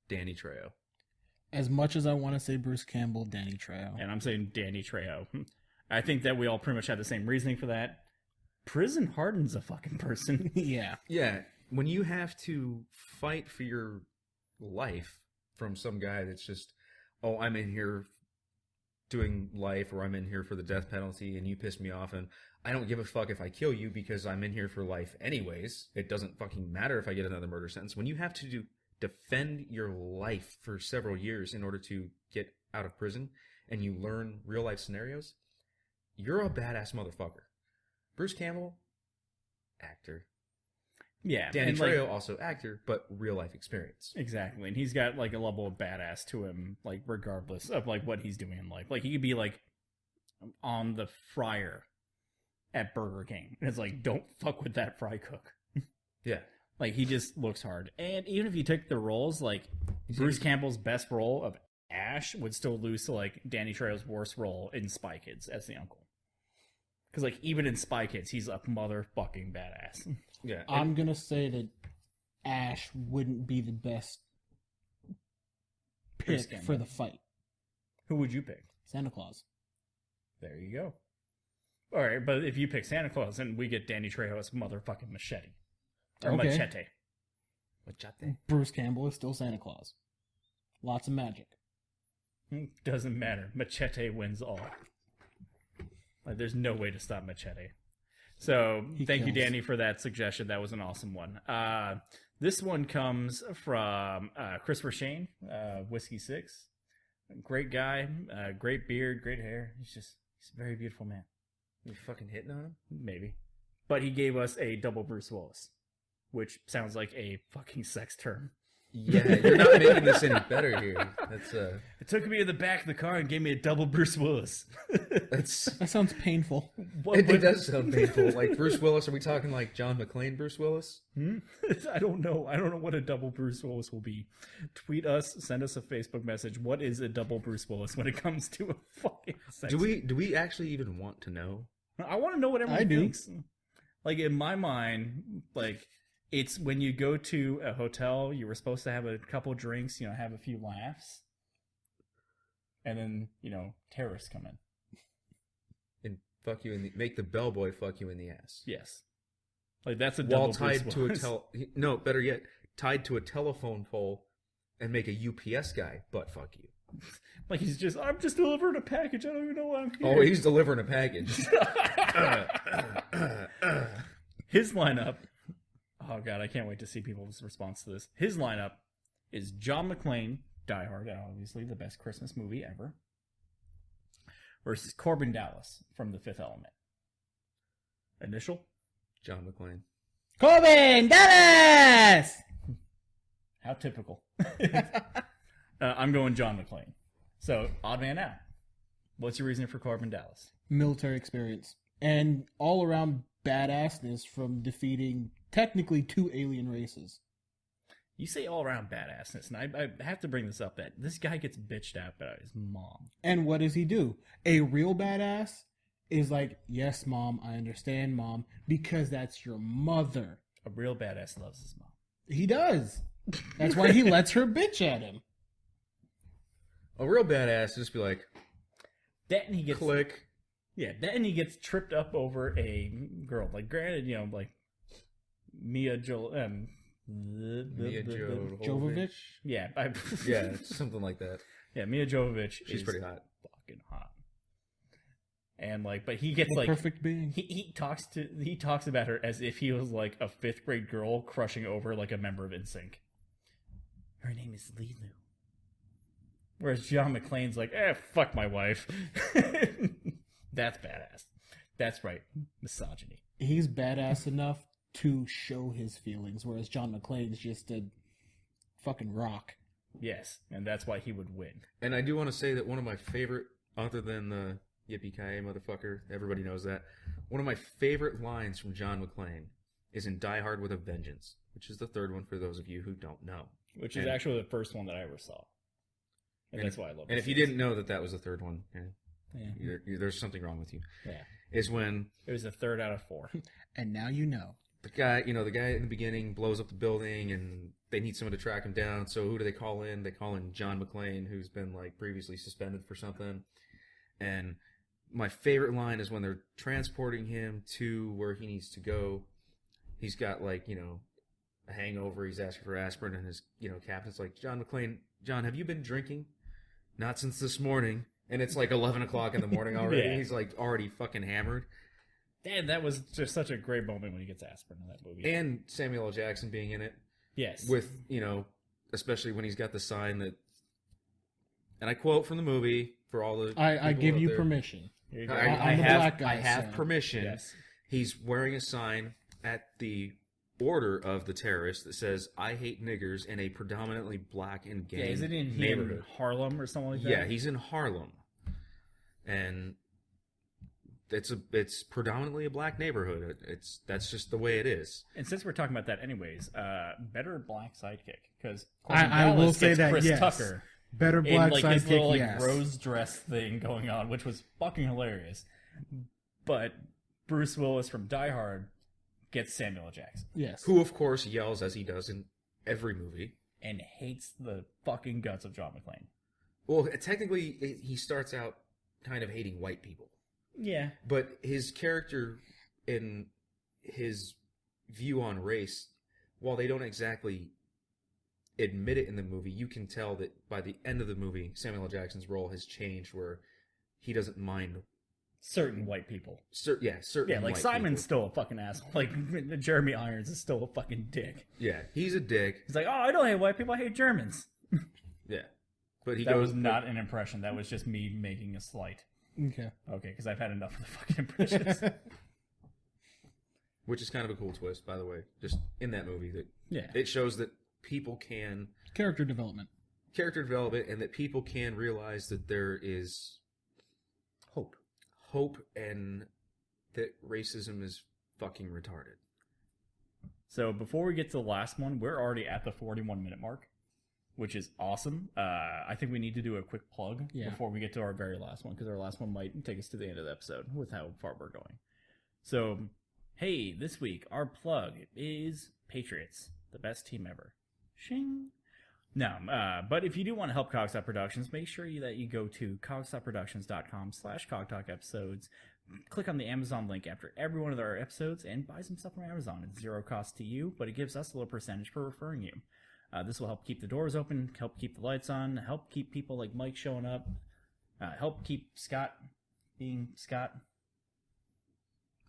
Danny Trejo. As much as I want to say Bruce Campbell, Danny Trejo. And I'm saying Danny Trejo. I think that we all pretty much have the same reasoning for that. Prison hardens a fucking person. Yeah. Yeah. When you have to fight for your life from some guy that's just, oh, I'm in here doing life, or I'm in here for the death penalty and you piss me off and I don't give a fuck if I kill you because I'm in here for life anyways. It doesn't fucking matter if I get another murder sentence. When you have to defend your life for several years in order to get out of prison and you learn real life scenarios, you're a badass motherfucker. Bruce Campbell, actor. Yeah. Danny and Trejo, also actor, but real life experience. Exactly. And he's got like a level of badass to him, like regardless of like what he's doing in life. Like he could be like on the fryer at Burger King. And it's like, don't fuck with that fry cook. Yeah. Like he just looks hard. And even if you take the roles, like Bruce Campbell's best role of Ash would still lose to like Danny Trejo's worst role in Spy Kids as the uncle. Because like even in Spy Kids, he's a motherfucking badass. Yeah. I'm going to say that Ash wouldn't be the best pick for the fight. Who would you pick? Santa Claus. There you go. All right, but if you pick Santa Claus, then we get Danny Trejo as motherfucking machete. Or Okay. machete. Machete. Bruce Campbell is still Santa Claus. Lots of magic. Doesn't matter. Machete wins all. Like, there's no way to stop Machete. So, thank you, kills. Danny, for that suggestion. That was an awesome one. This one comes from Christopher Shane, Whiskey 6. Great guy, great beard, great hair. He's a very beautiful man. You fucking hitting on him? Maybe. But he gave us a double Bruce Willis, which sounds like a fucking sex term. Yeah, you're not making this any better here. That's It took me in the back of the car and gave me a double Bruce Willis. that's That sounds painful. it does sound painful. Like Bruce Willis, are we talking like John McClane Bruce Willis? I don't know. I don't know what a double Bruce Willis will be. Tweet us, send us a Facebook message. What is a double Bruce Willis when it comes to a fucking sex? Do we actually even want to know? I want to know what everyone I do. thinks. Like, in my mind, like, it's when you go to a hotel, you were supposed to have a couple drinks, have a few laughs. And then, terrorists come in. And fuck you in the make the bellboy fuck you in the ass. Yes. Like, that's a double While tied Bruce to a Willis. no, better yet, tied to a telephone pole and make a UPS guy butt fuck you. Like, I'm just delivering a package. I don't even know why I'm here. Oh, he's delivering a package. His lineup. Oh, God, I can't wait to see people's response to this. His lineup is John McClane, Die Hard, obviously the best Christmas movie ever, versus Corbin Dallas from The Fifth Element. Initial? John McClane. Corbin Dallas! How typical. I'm going John McClane. So, odd man out. What's your reason for Corbin Dallas? Military experience. And all around badassness from defeating technically 2 alien races. You say all around badassness, and I have to bring this up, that this guy gets bitched out by his mom. And what does he do? A real badass is like, yes, Mom, I understand, Mom, because that's your mother. A real badass loves his mom. He does. That's why he lets her bitch at him. A real badass just be like, That and he gets click. Yeah, then he gets tripped up over a girl. Like, granted, like Mia Jovovich. Jovovich? Yeah, Yeah, something like that. yeah, Mia Jovovich. She's is pretty hot. fucking hot. And but he gets A perfect being. he talks about her as if he was like a 5th grade girl crushing over like a member of NSYNC. Her name is Lilu. Whereas John McClane's like, fuck my wife. That's badass. That's right, misogyny. He's badass enough to show his feelings, whereas John McClane's just a fucking rock. Yes, and that's why he would win. And I do want to say that one of my favorite, other than the yippee-ki-yay motherfucker, everybody knows that, one of my favorite lines from John McClane is in Die Hard with a Vengeance, which is the 3rd one for those of you who don't know. Which is actually the first one that I ever saw. And that's why I love it. And if you didn't know that was the 3rd one, Yeah. there's something wrong with you. Yeah. Is when It was a 3rd out of 4. And now you know. the guy in the beginning blows up the building and they need someone to track him down. So who do they call in? They call in John McClane, who's been like previously suspended for something. And my favorite line is when they're transporting him to where he needs to go. He's got a hangover. He's asking for aspirin, and his captain's like, John McClane, John, have you been drinking? Not since this morning. And it's like 11 o'clock in the morning already. Yeah. He's like already fucking hammered. And that was just such a great moment when he gets aspirin in that movie. And Samuel L. Jackson being in it. Yes. With, especially when he's got the sign that, and I quote from the movie for all the I people give out you there. permission. Here you go. I'm the black guy, I have so- permission. Yes. He's wearing a sign at the order of the terrorist that says, I hate niggers in a predominantly black and gay Yeah, is it in neighborhood. Harlem or something like that? Yeah, he's in Harlem. And it's predominantly a black neighborhood. That's just the way it is. And since we're talking about that anyways, better black sidekick. Because I will say that, Chris yes. Tucker Better in black like his sidekick, little yes. rose dress thing going on, which was fucking hilarious. But Bruce Willis from Die Hard gets Samuel L. Jackson. Yes. Who, of course, yells as he does in every movie. And hates the fucking guts of John McClane. Well, technically, he starts out kind of hating white people. Yeah. But his character and his view on race, while they don't exactly admit it in the movie, you can tell that by the end of the movie, Samuel L. Jackson's role has changed where he doesn't mind certain white people. certain Yeah, like white Simon's people. still a fucking asshole. Like Jeremy Irons is still a fucking dick. Yeah, he's a dick. He's like, oh, I don't hate white people, I hate Germans. Yeah. But he That goes was not an impression. That was just me making a slight. Okay. Okay, because I've had enough of the fucking impressions. which is kind of a cool twist, by the way, just in that movie, that Yeah. it shows that people can Character development. character development and that people can realize that there is hope and that racism is fucking retarded. So before we get to the last one, we're already at the 41-minute mark, which is awesome. I think we need to do a quick plug before we get to our very last one, because our last one might take us to the end of the episode with how far we're going. So, hey, this week, our plug is Patriots, the best team ever. Shing. No, but if you do want to help Cogstop Productions, make sure that you go to cogstopproductions.com/cogtalk-episodes. Click on the Amazon link after every one of our episodes and buy some stuff from Amazon. It's zero cost to you, but it gives us a little percentage for referring you. This will help keep the doors open, help keep the lights on, help keep people like Mike showing up, help keep Scott being Scott.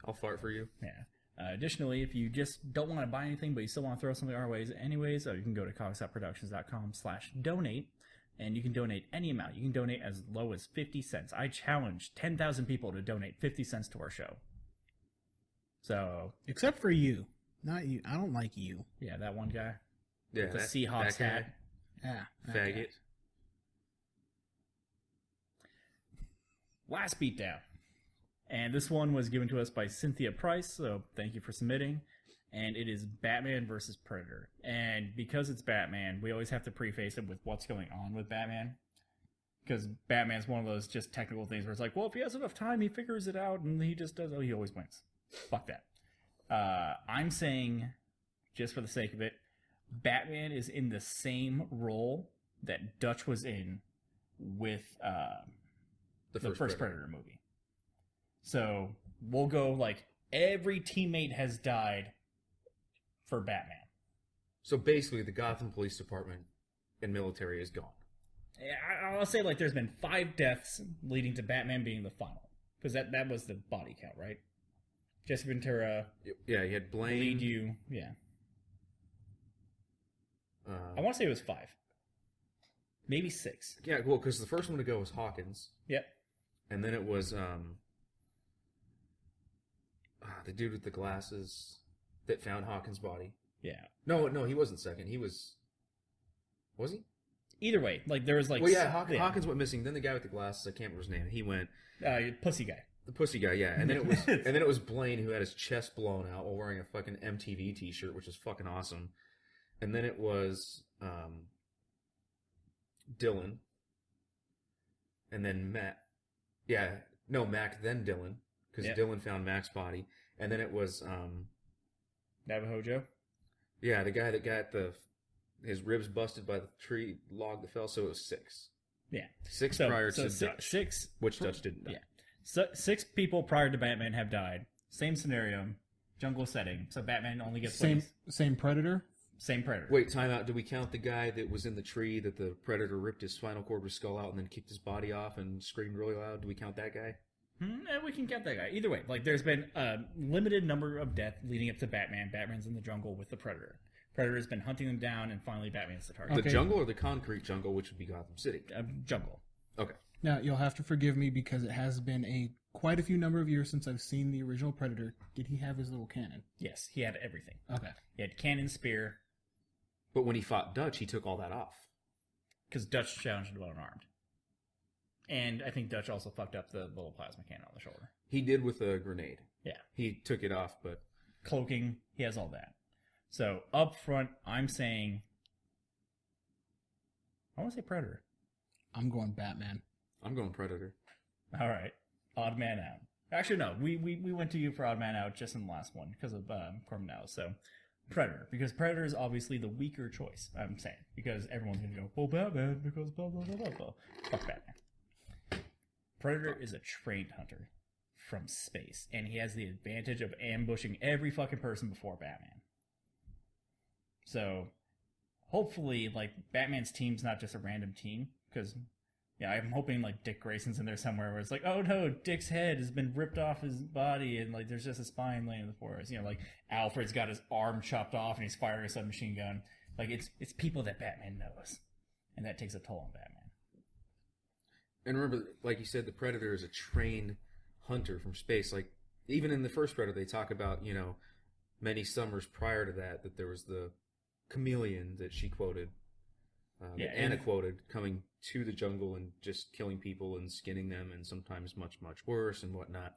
I'll fart for you. Yeah. Additionally, if you just don't want to buy anything, but you still want to throw something our ways anyways, you can go to cogstopproductions.com/donate, and you can donate any amount. You can donate as low as 50 cents. I challenge 10,000 people to donate 50 cents to our show. So, Except for you. Not you. I don't like you. yeah, that one guy. Yeah, The Seahawks that guy, hat. Yeah. faggot. Last beatdown. And this one was given to us by Cynthia Price, so thank you for submitting. And it is Batman versus Predator. And because it's Batman, we always have to preface it with what's going on with Batman. Because Batman's one of those just technical things where it's like, well, if he has enough time, he figures it out, and he just does, he always wins. Fuck that. I'm saying, just for the sake of it, Batman is in the same role that Dutch was in with the first Predator movie. So we'll go like every teammate has died for Batman. So basically, the Gotham Police Department and military is gone. I'll say like there's been 5 deaths leading to Batman being the final, because that was the body count, right? Jesse Ventura. Yeah, you had Blaine. Lead you, yeah. I want to say it was 5, maybe 6. Yeah, well, because the first one to go was Hawkins. Yep. And then it was the dude with the glasses that found Hawkins' body. Yeah. No, he wasn't second. He was he? Either way, like there was like. Well, yeah, Hawkins went missing. Then the guy with the glasses, I can't remember his name. He went. Pussy guy. The pussy guy, yeah. And then it was Blaine who had his chest blown out while wearing a fucking MTV T-shirt, which is fucking awesome. And then it was Dylan. And then Matt. Yeah, no, Mac, then Dylan, because Dylan found Mac's body. And then it was Navajo Joe. Yeah, the guy that got his ribs busted by the tree log that fell. So it was 6. Yeah, 6 prior to Dutch, 6, which Dutch didn't die. Yeah, so 6 people prior to Batman have died. Same scenario, jungle setting. So Batman only gets Same Predator. Same Predator. Wait, time out. Do we count the guy that was in the tree that the Predator ripped his spinal cord or skull out and then kicked his body off and screamed really loud? Do we count that guy? We can count that guy. Either way, like there's been a limited number of deaths leading up to Batman. Batman's in the jungle with the Predator. Predator's been hunting them down, and finally Batman's the target. The jungle or the concrete jungle, which would be Gotham City? Jungle. Okay. Now, you'll have to forgive me because it has been quite a few number of years since I've seen the original Predator. Did he have his little cannon? Yes, he had everything. Okay. He had cannon, spear. But when he fought Dutch, he took all that off. Because Dutch challenged him unarmed. And I think Dutch also fucked up the little plasma cannon on the shoulder. He did with a grenade. Yeah. He took it off, but... Cloaking, he has all that. So, up front, I'm saying... I want to say Predator. I'm going Batman. I'm going Predator. All right. Odd man out. Actually, no. We went to you for odd man out just in the last one because of Cormanel. So, Predator. Because Predator is obviously the weaker choice, I'm saying. Because everyone's going to go, well, Batman, because blah, blah, blah, blah, blah. Fuck Batman. Predator is a trained hunter from space, and he has the advantage of ambushing every fucking person before Batman. So, hopefully, like, Batman's team's not just a random team, because, yeah, I'm hoping, like, Dick Grayson's in there somewhere where it's like, oh no, Dick's head has been ripped off his body, and, like, there's just a spine laying in the forest. You know, like, Alfred's got his arm chopped off, and he's firing a submachine gun. Like, it's people that Batman knows, and that takes a toll on Batman. And remember, like you said, the Predator is a trained hunter from space. Like, even in the first Predator, they talk about, you know, many summers prior to that there was the chameleon that she quoted, that Anna quoted, coming to the jungle and just killing people and skinning them, and sometimes much, much worse and whatnot.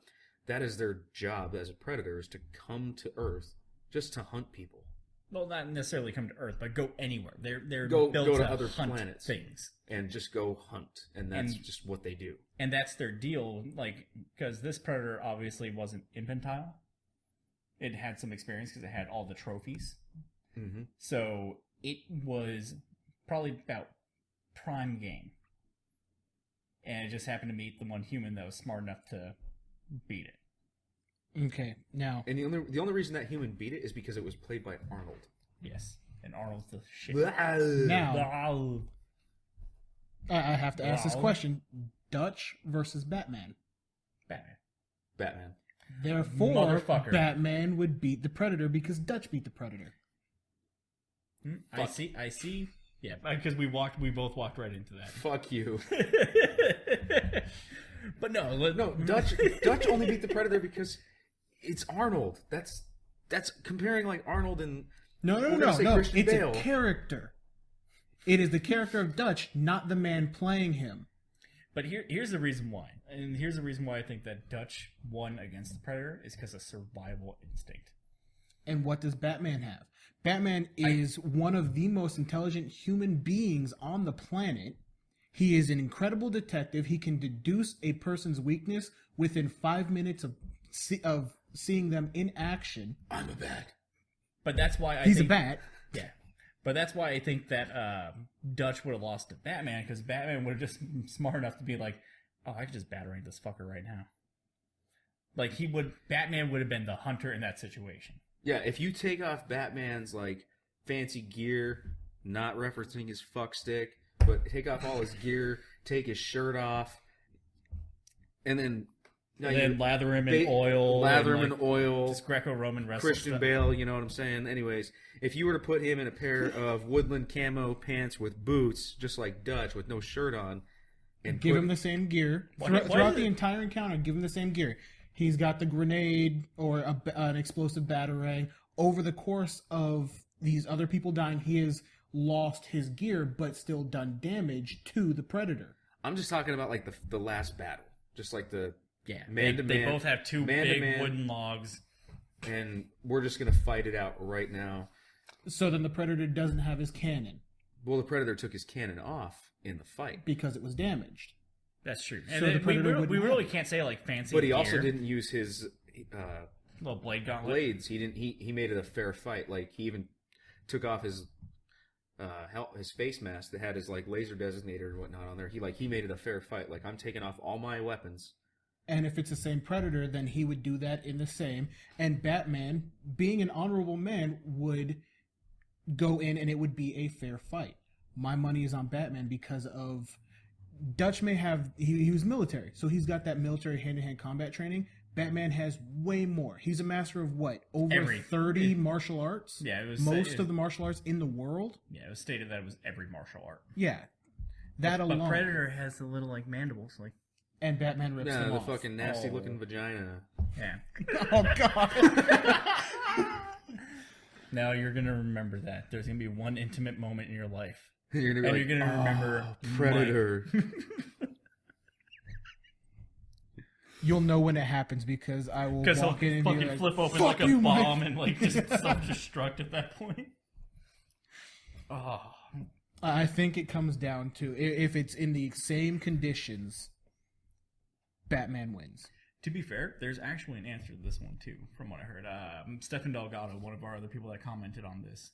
That is their job as a predator, is to come to Earth just to hunt people. Well, not necessarily come to Earth, but go anywhere. They're Go built to to other hunt planets things. And just go hunt. And that's just what they do. And that's their deal, like, because this predator obviously wasn't infantile. It had some experience because it had all the trophies. Mm-hmm. So it was probably about prime game. And it just happened to meet the one human that was smart enough to beat it. Okay, now... And the only reason that human beat it is because it was played by Arnold. Yes. And Arnold's the shit. Now... I have to ask this Wow. question. Dutch versus Batman. Batman. Therefore, Motherfucker. Batman would beat the Predator because Dutch beat the Predator. I see. Yeah, because we both walked right into that. Fuck you. But no, Dutch only beat the Predator because it's Arnold. That's comparing like Arnold and No. Christian It's Bale. a character. It is the character of Dutch, not the man playing him. But here's the reason why. And here's the reason why I think that Dutch won against the Predator is because of survival instinct. And what does Batman have? Batman is one of the most intelligent human beings on the planet. He is an incredible detective. He can deduce a person's weakness within 5 minutes of seeing them in action. I'm a bat. But that's why He's a bat. Yeah. But that's why I think that Dutch would have lost to Batman, because Batman would have just been smart enough to be like, oh, I could just batarang this fucker right now. Like, Batman would have been the hunter in that situation. Yeah, if you take off Batman's like fancy gear, not referencing his fuck stick, but take off all his gear, take his shirt off, and then lather him in oil. Just Greco-Roman wrestling Christian stuff. Bale, you know what I'm saying? Anyways, if you were to put him in a pair of woodland camo pants with boots, just like Dutch, with no shirt on, and Give him the same gear. Throughout the entire encounter, give him the same gear. He's got the grenade or an explosive batarang. Over the course of these other people dying, he has lost his gear, but still done damage to the Predator. I'm just talking about like the last battle, just like the man to man. They both have two big wooden logs, and we're just gonna fight it out right now. So then the Predator doesn't have his cannon. Well, the Predator took his cannon off in the fight because it was damaged. That's true. So the Predator we really can't say like fancy. But he gear. also didn't use his little blade gauntlet. Blades. He didn't. He made it a fair fight. Like he even took off his face mask that had his like laser designator and whatnot on there. He made it a fair fight. Like, I'm taking off all my weapons. And if it's the same Predator, then he would do that in the same. And Batman, being an honorable man, would go in and it would be a fair fight. My money is on Batman because of Dutch may have he was military, so he's got that military hand-to-hand combat training. Batman has way more. He's a master of what? Over 30 martial arts? Yeah, it was most of the martial arts in the world? Yeah, it was stated that it was every martial art. Yeah. That alone. But Predator has the little like mandibles, like, and Batman rips them off. The fucking nasty looking vagina. Yeah. Oh god. Now you're gonna remember that. There's gonna be one intimate moment in your life. You're gonna you're gonna remember Predator. You'll know when it happens because I will walk in and fucking be like, flip open like a bomb and like just self-destruct at that point. Oh. I think it comes down to if it's in the same conditions, Batman wins. To be fair, there's actually an answer to this one too, from what I heard. Stefan Delgado, one of our other people that commented on this,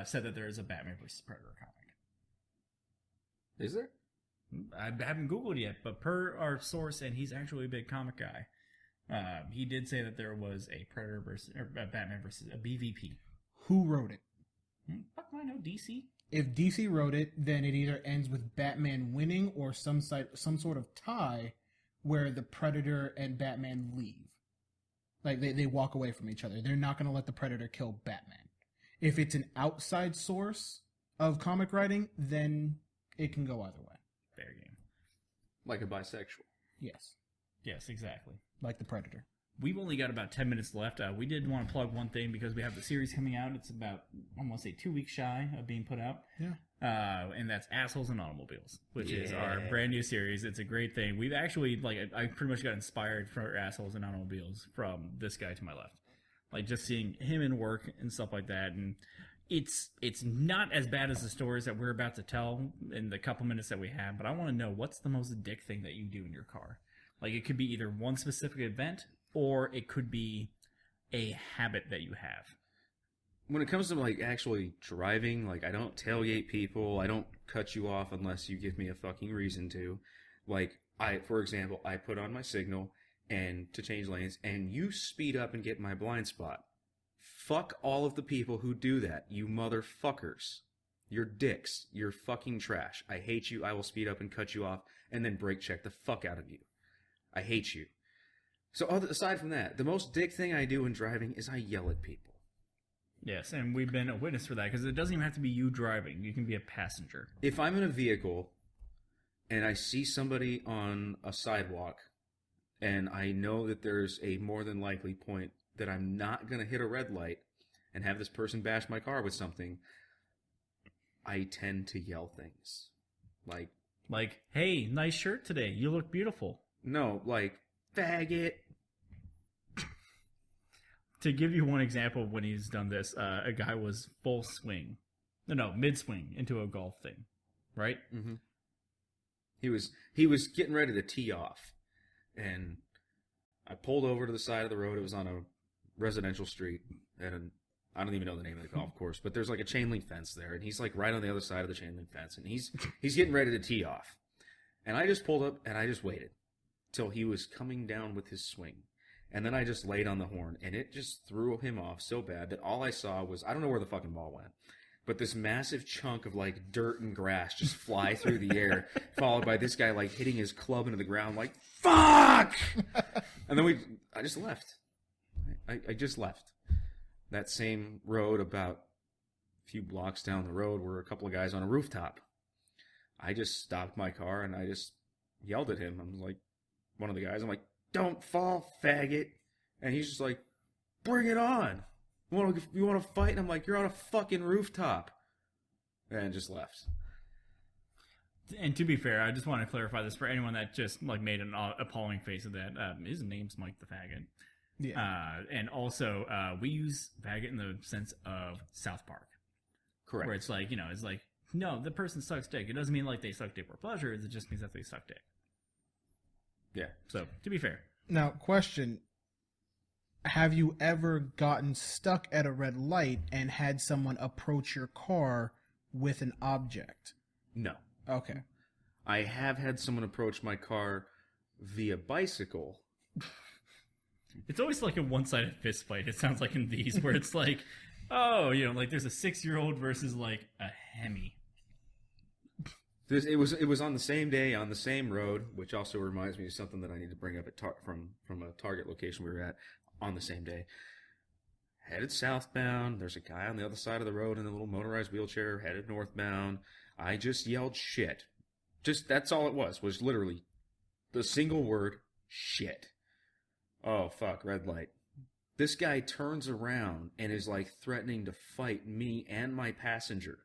said that there is a Batman vs. Predator comic. Is there? I haven't Googled yet, but per our source, and he's actually a big comic guy, he did say that there was a Predator versus or Batman versus a BVP. Who wrote it? Fuck, I know DC. If DC wrote it, then it either ends with Batman winning or some sort of tie where the Predator and Batman leave. Like, they walk away from each other. They're not going to let the Predator kill Batman. If it's an outside source of comic writing, then it can go either way. Fair game. Like a bisexual. Yes. Yes, exactly. Like the Predator. We've only got about 10 minutes left. We did want to plug one thing because we have the series coming out. It's about, I want to say, 2 weeks shy of being put out. Yeah. And that's Assholes and Automobiles, which is our brand new series. It's a great thing. We've actually, like, I pretty much got inspired for Assholes and Automobiles from this guy to my left. Like, just seeing him in work and stuff like that. And it's not as bad as the stories that we're about to tell in the couple minutes that we have, but I want to know, what's the most dick thing that you do in your car? Like, it could be either one specific event, or it could be a habit that you have. When it comes to, like, actually driving, like, I don't tailgate people. I don't cut you off unless you give me a fucking reason to. Like, for example, I put on my signal and to change lanes, and you speed up and get my blind spot. Fuck all of the people who do that, you motherfuckers. You're dicks. You're fucking trash. I hate you. I will speed up and cut you off and then brake check the fuck out of you. I hate you. So aside from that, the most dick thing I do when driving is I yell at people. Yes, and we've been a witness for that, because it doesn't even have to be you driving. You can be a passenger. If I'm in a vehicle and I see somebody on a sidewalk and I know that there's a more than likely point that I'm not going to hit a red light and have this person bash my car with something, I tend to yell things. Like, hey, nice shirt today. You look beautiful. No, like, faggot. To give you one example of when he's done this, a guy was full swing. No, mid-swing into a golf thing, right? Mm-hmm. He was getting ready to tee off, and I pulled over to the side of the road. It was on a residential street, and I don't even know the name of the golf course, but there's like a chain link fence there, and he's like right on the other side of the chain link fence, and he's getting ready to tee off. And I just pulled up, and I just waited till he was coming down with his swing. And then I just laid on the horn, and it just threw him off so bad that all I saw was, I don't know where the fucking ball went, but this massive chunk of, like, dirt and grass just fly through the air, followed by this guy, like, hitting his club into the ground, like, fuck! And then I just left. I just left. That same road, about a few blocks down the road, were a couple of guys on a rooftop. I just stopped my car, and I just yelled at him. I was like, one of the guys, I'm like, don't fall, faggot. And he's just like, bring it on. You want to fight? And I'm like, you're on a fucking rooftop. And just left. And to be fair, I just want to clarify this for anyone that just like made an appalling face of that. His name's Mike the Faggot. Yeah. And also, we use faggot in the sense of South Park. Correct. Where it's like, it's like, no, the person sucks dick. It doesn't mean like they suck dick for pleasure. It just means that they suck dick. Yeah. So, to be fair. Now, question. Have you ever gotten stuck at a red light and had someone approach your car with an object? No. Okay. I have had someone approach my car via bicycle. It's always like a one-sided fist fight. It sounds like in these, where it's like, oh, like there's a 6-year-old versus like a Hemi. It was on the same day, on the same road, which also reminds me of something that I need to bring up from a Target location we were at on the same day. Headed southbound. There's a guy on the other side of the road in a little motorized wheelchair headed northbound. I just yelled shit. That's all it was literally the single word, shit. Oh, fuck, red light. This guy turns around and is like threatening to fight me and my passenger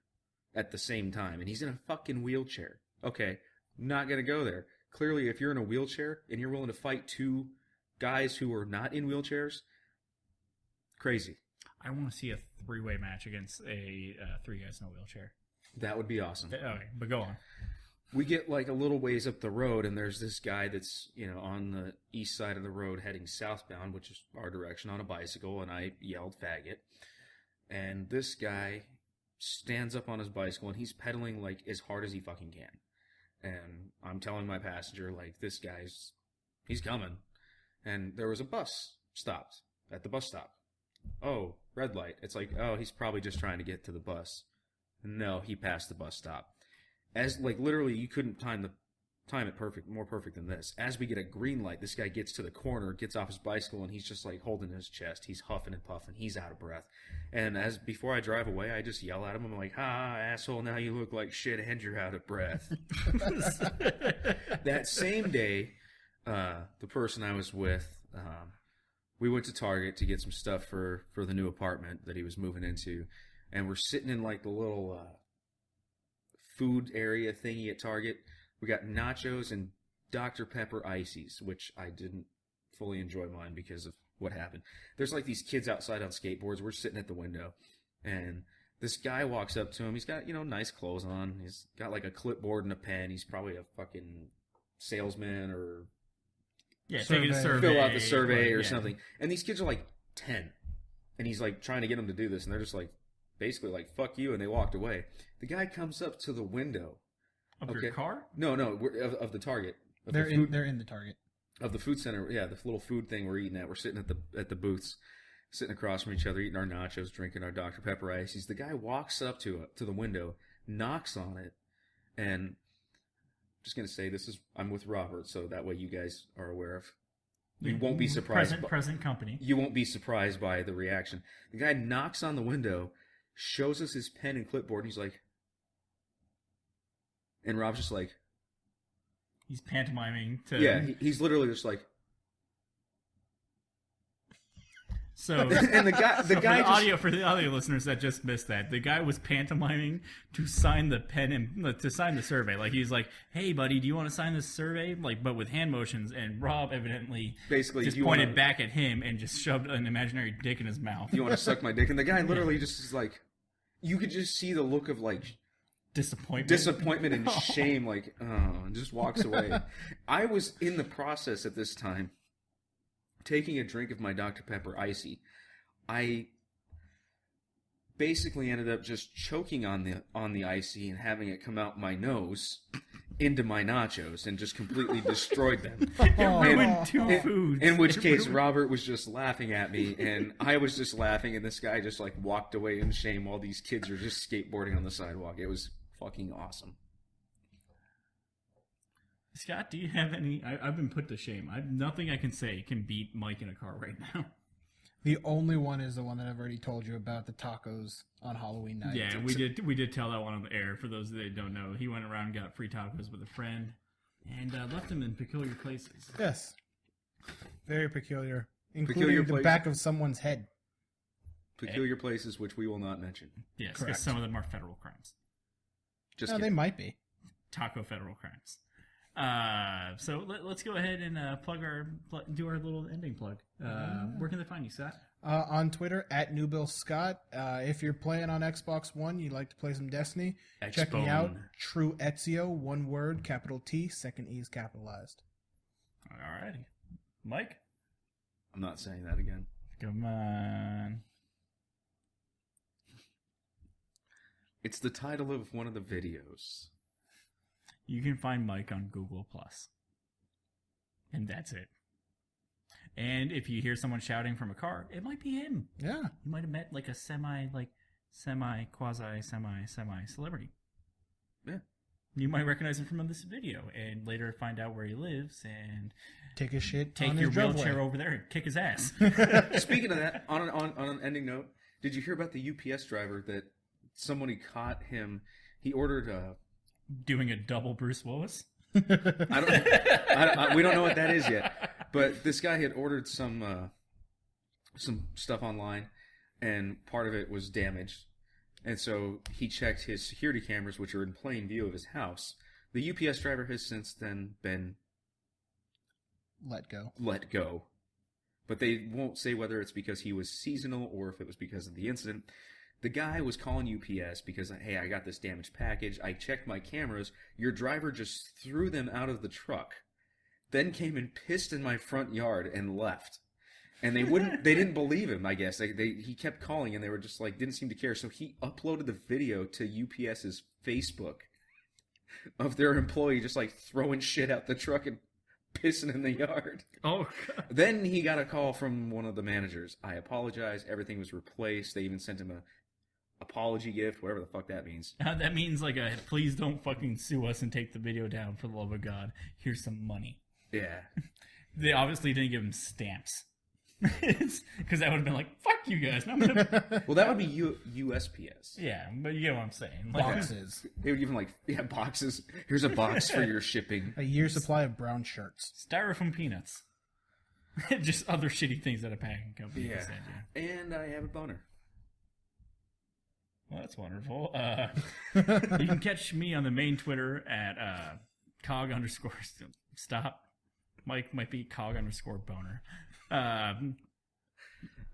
at the same time, and he's in a fucking wheelchair. Okay, not gonna go there. Clearly, if you're in a wheelchair and you're willing to fight two guys who are not in wheelchairs, crazy. I want to see a 3-way match against a 3 guys in a wheelchair. That would be awesome. Okay, but go on. We get like a little ways up the road, and there's this guy that's, on the east side of the road heading southbound, which is our direction, on a bicycle, and I yelled faggot. And this guy stands up on his bicycle, and he's pedaling like as hard as he fucking can. And I'm telling my passenger, like, this guy's, he's coming. And there was a bus stopped at the bus stop. Oh, red light. It's like, oh, he's probably just trying to get to the bus. No, he passed the bus stop. As like literally, you couldn't time it more perfect than this. As we get a green light, this guy gets to the corner, gets off his bicycle, and he's just like holding his chest. He's huffing and puffing. He's out of breath. And before I drive away, I just yell at him. I'm like, "Ha, asshole! Now you look like shit, and you're out of breath." That same day, the person I was with, we went to Target to get some stuff for the new apartment that he was moving into, and we're sitting in like the little food area thingy at Target. We got nachos and Dr. Pepper ices, which I didn't fully enjoy mine because of what happened. There's like these kids outside on skateboards. We're sitting at the window, and this guy walks up to him. He's got, nice clothes on. He's got like a clipboard and a pen. He's probably a fucking salesman or taking a survey. Fill out the survey or something. And these kids are like 10. And he's like trying to get them to do this. And they're just like, basically like, fuck you. And they walked away. The guy comes up to the window. Of your car? No, of the Target. They're in the Target. Of the food center. Yeah, the little food thing we're eating at. We're sitting at the booths, sitting across from each other, eating our nachos, drinking our Dr. Pepper ices. The guy walks up to the window, knocks on it, and just going to say I'm with Robert, so that way you guys are aware of. You won't be surprised. Present company. You won't be surprised by the reaction. The guy knocks on the window, shows us his pen and clipboard, and he's like, and Rob's just like, he's pantomiming to. Yeah, he's literally just like. So and the guy for the audio listeners that just missed that, the guy was pantomiming to sign the pen and to sign the survey. Like he's like, "Hey, buddy, do you want to sign this survey?" Like, but with hand motions. And Rob evidently just pointed back at him and just shoved an imaginary dick in his mouth. You want to suck my dick? And the guy literally just is like, you could just see the look of like disappointment and shame, like, and just walks away. I was in the process at this time taking a drink of my Dr. Pepper icy. I basically ended up just choking on the icy and having it come out my nose into my nachos and just completely destroyed them. It ruined two foods. In which case, Robert was just laughing at me, and I was just laughing, and this guy just like walked away in shame while these kids are just skateboarding on the sidewalk. It was fucking awesome. Scott, do you have any? I've been put to shame. Nothing I can say can beat Mike in a car right now. The only one is the one that I've already told you about, the tacos on Halloween night. Yeah, we did tell that one on the air. For those that don't know, he went around and got free tacos with a friend, and left them in peculiar places. Yes, very peculiar, including the back of someone's head. Peculiar places which we will not mention. Yes, because some of them are federal crimes. They might be taco federal crimes. So let's go ahead and do our little ending plug. Where can they find you, Scott? On Twitter @NewBillScott. If you're playing on Xbox One, you'd like to play some Destiny, check me out. True Ezio, one word, capital T, second E is capitalized. Alrighty, Mike. I'm not saying that again. Come on. It's the title of one of the videos. You can find Mike on Google+. And that's it. And if you hear someone shouting from a car, it might be him. Yeah. You might have met like a semi-celebrity. Yeah. You might recognize him from this video and later find out where he lives and take a shit. Take your wheelchair over there and kick his ass. Speaking of that, on an ending note, did you hear about the UPS driver that somebody caught him? He ordered doing a double Bruce Willis? We don't know what that is yet. But this guy had ordered some stuff online, and part of it was damaged. And so he checked his security cameras, which are in plain view of his house. The UPS driver has since then been let go. But they won't say whether it's because he was seasonal or if it was because of the incident. The guy was calling UPS because, hey, I got this damaged package. I checked my cameras. Your driver just threw them out of the truck, then came and pissed in my front yard and left. And they didn't believe him, I guess. He kept calling and they were just like, didn't seem to care. So he uploaded the video to UPS's Facebook of their employee just like throwing shit out the truck and pissing in the yard. Oh, God. Then he got a call from one of the managers. I apologize. Everything was replaced. They even sent him apology gift, whatever the fuck that means. That means like a please don't fucking sue us and take the video down for the love of God. Here's some money. Yeah. They obviously didn't give him stamps. Because that would have been like, fuck you guys. Now I'm gonna... Well, that would be USPS. Yeah, but you get what I'm saying. Like, Boxes. They would give him boxes. Here's a box for your shipping. A year's supply of brown shirts. Styrofoam peanuts. Just other shitty things that a packing company can send you. And I have a boner. Well, that's wonderful. You can catch me on the main Twitter at cog _ stop. Mike might be cog _ boner.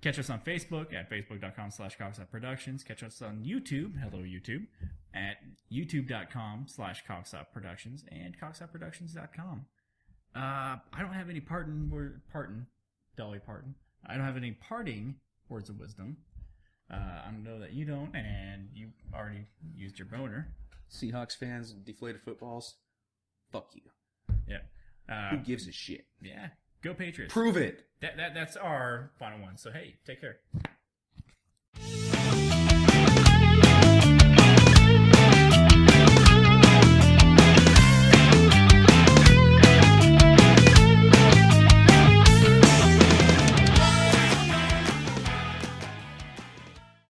Catch us on Facebook at facebook.com/cogsopproductions. Catch us on YouTube, hello YouTube, at youtube.com/cogsopproductions and cogsopproductions.com. I don't have any Dolly Parton. I don't have any parting words of wisdom. I know that you don't, and you already used your boner. Seahawks fans, deflated footballs. Fuck you. Yeah. Who gives a shit? Yeah. Go Patriots. Prove it. That's our final one. So, hey, take care.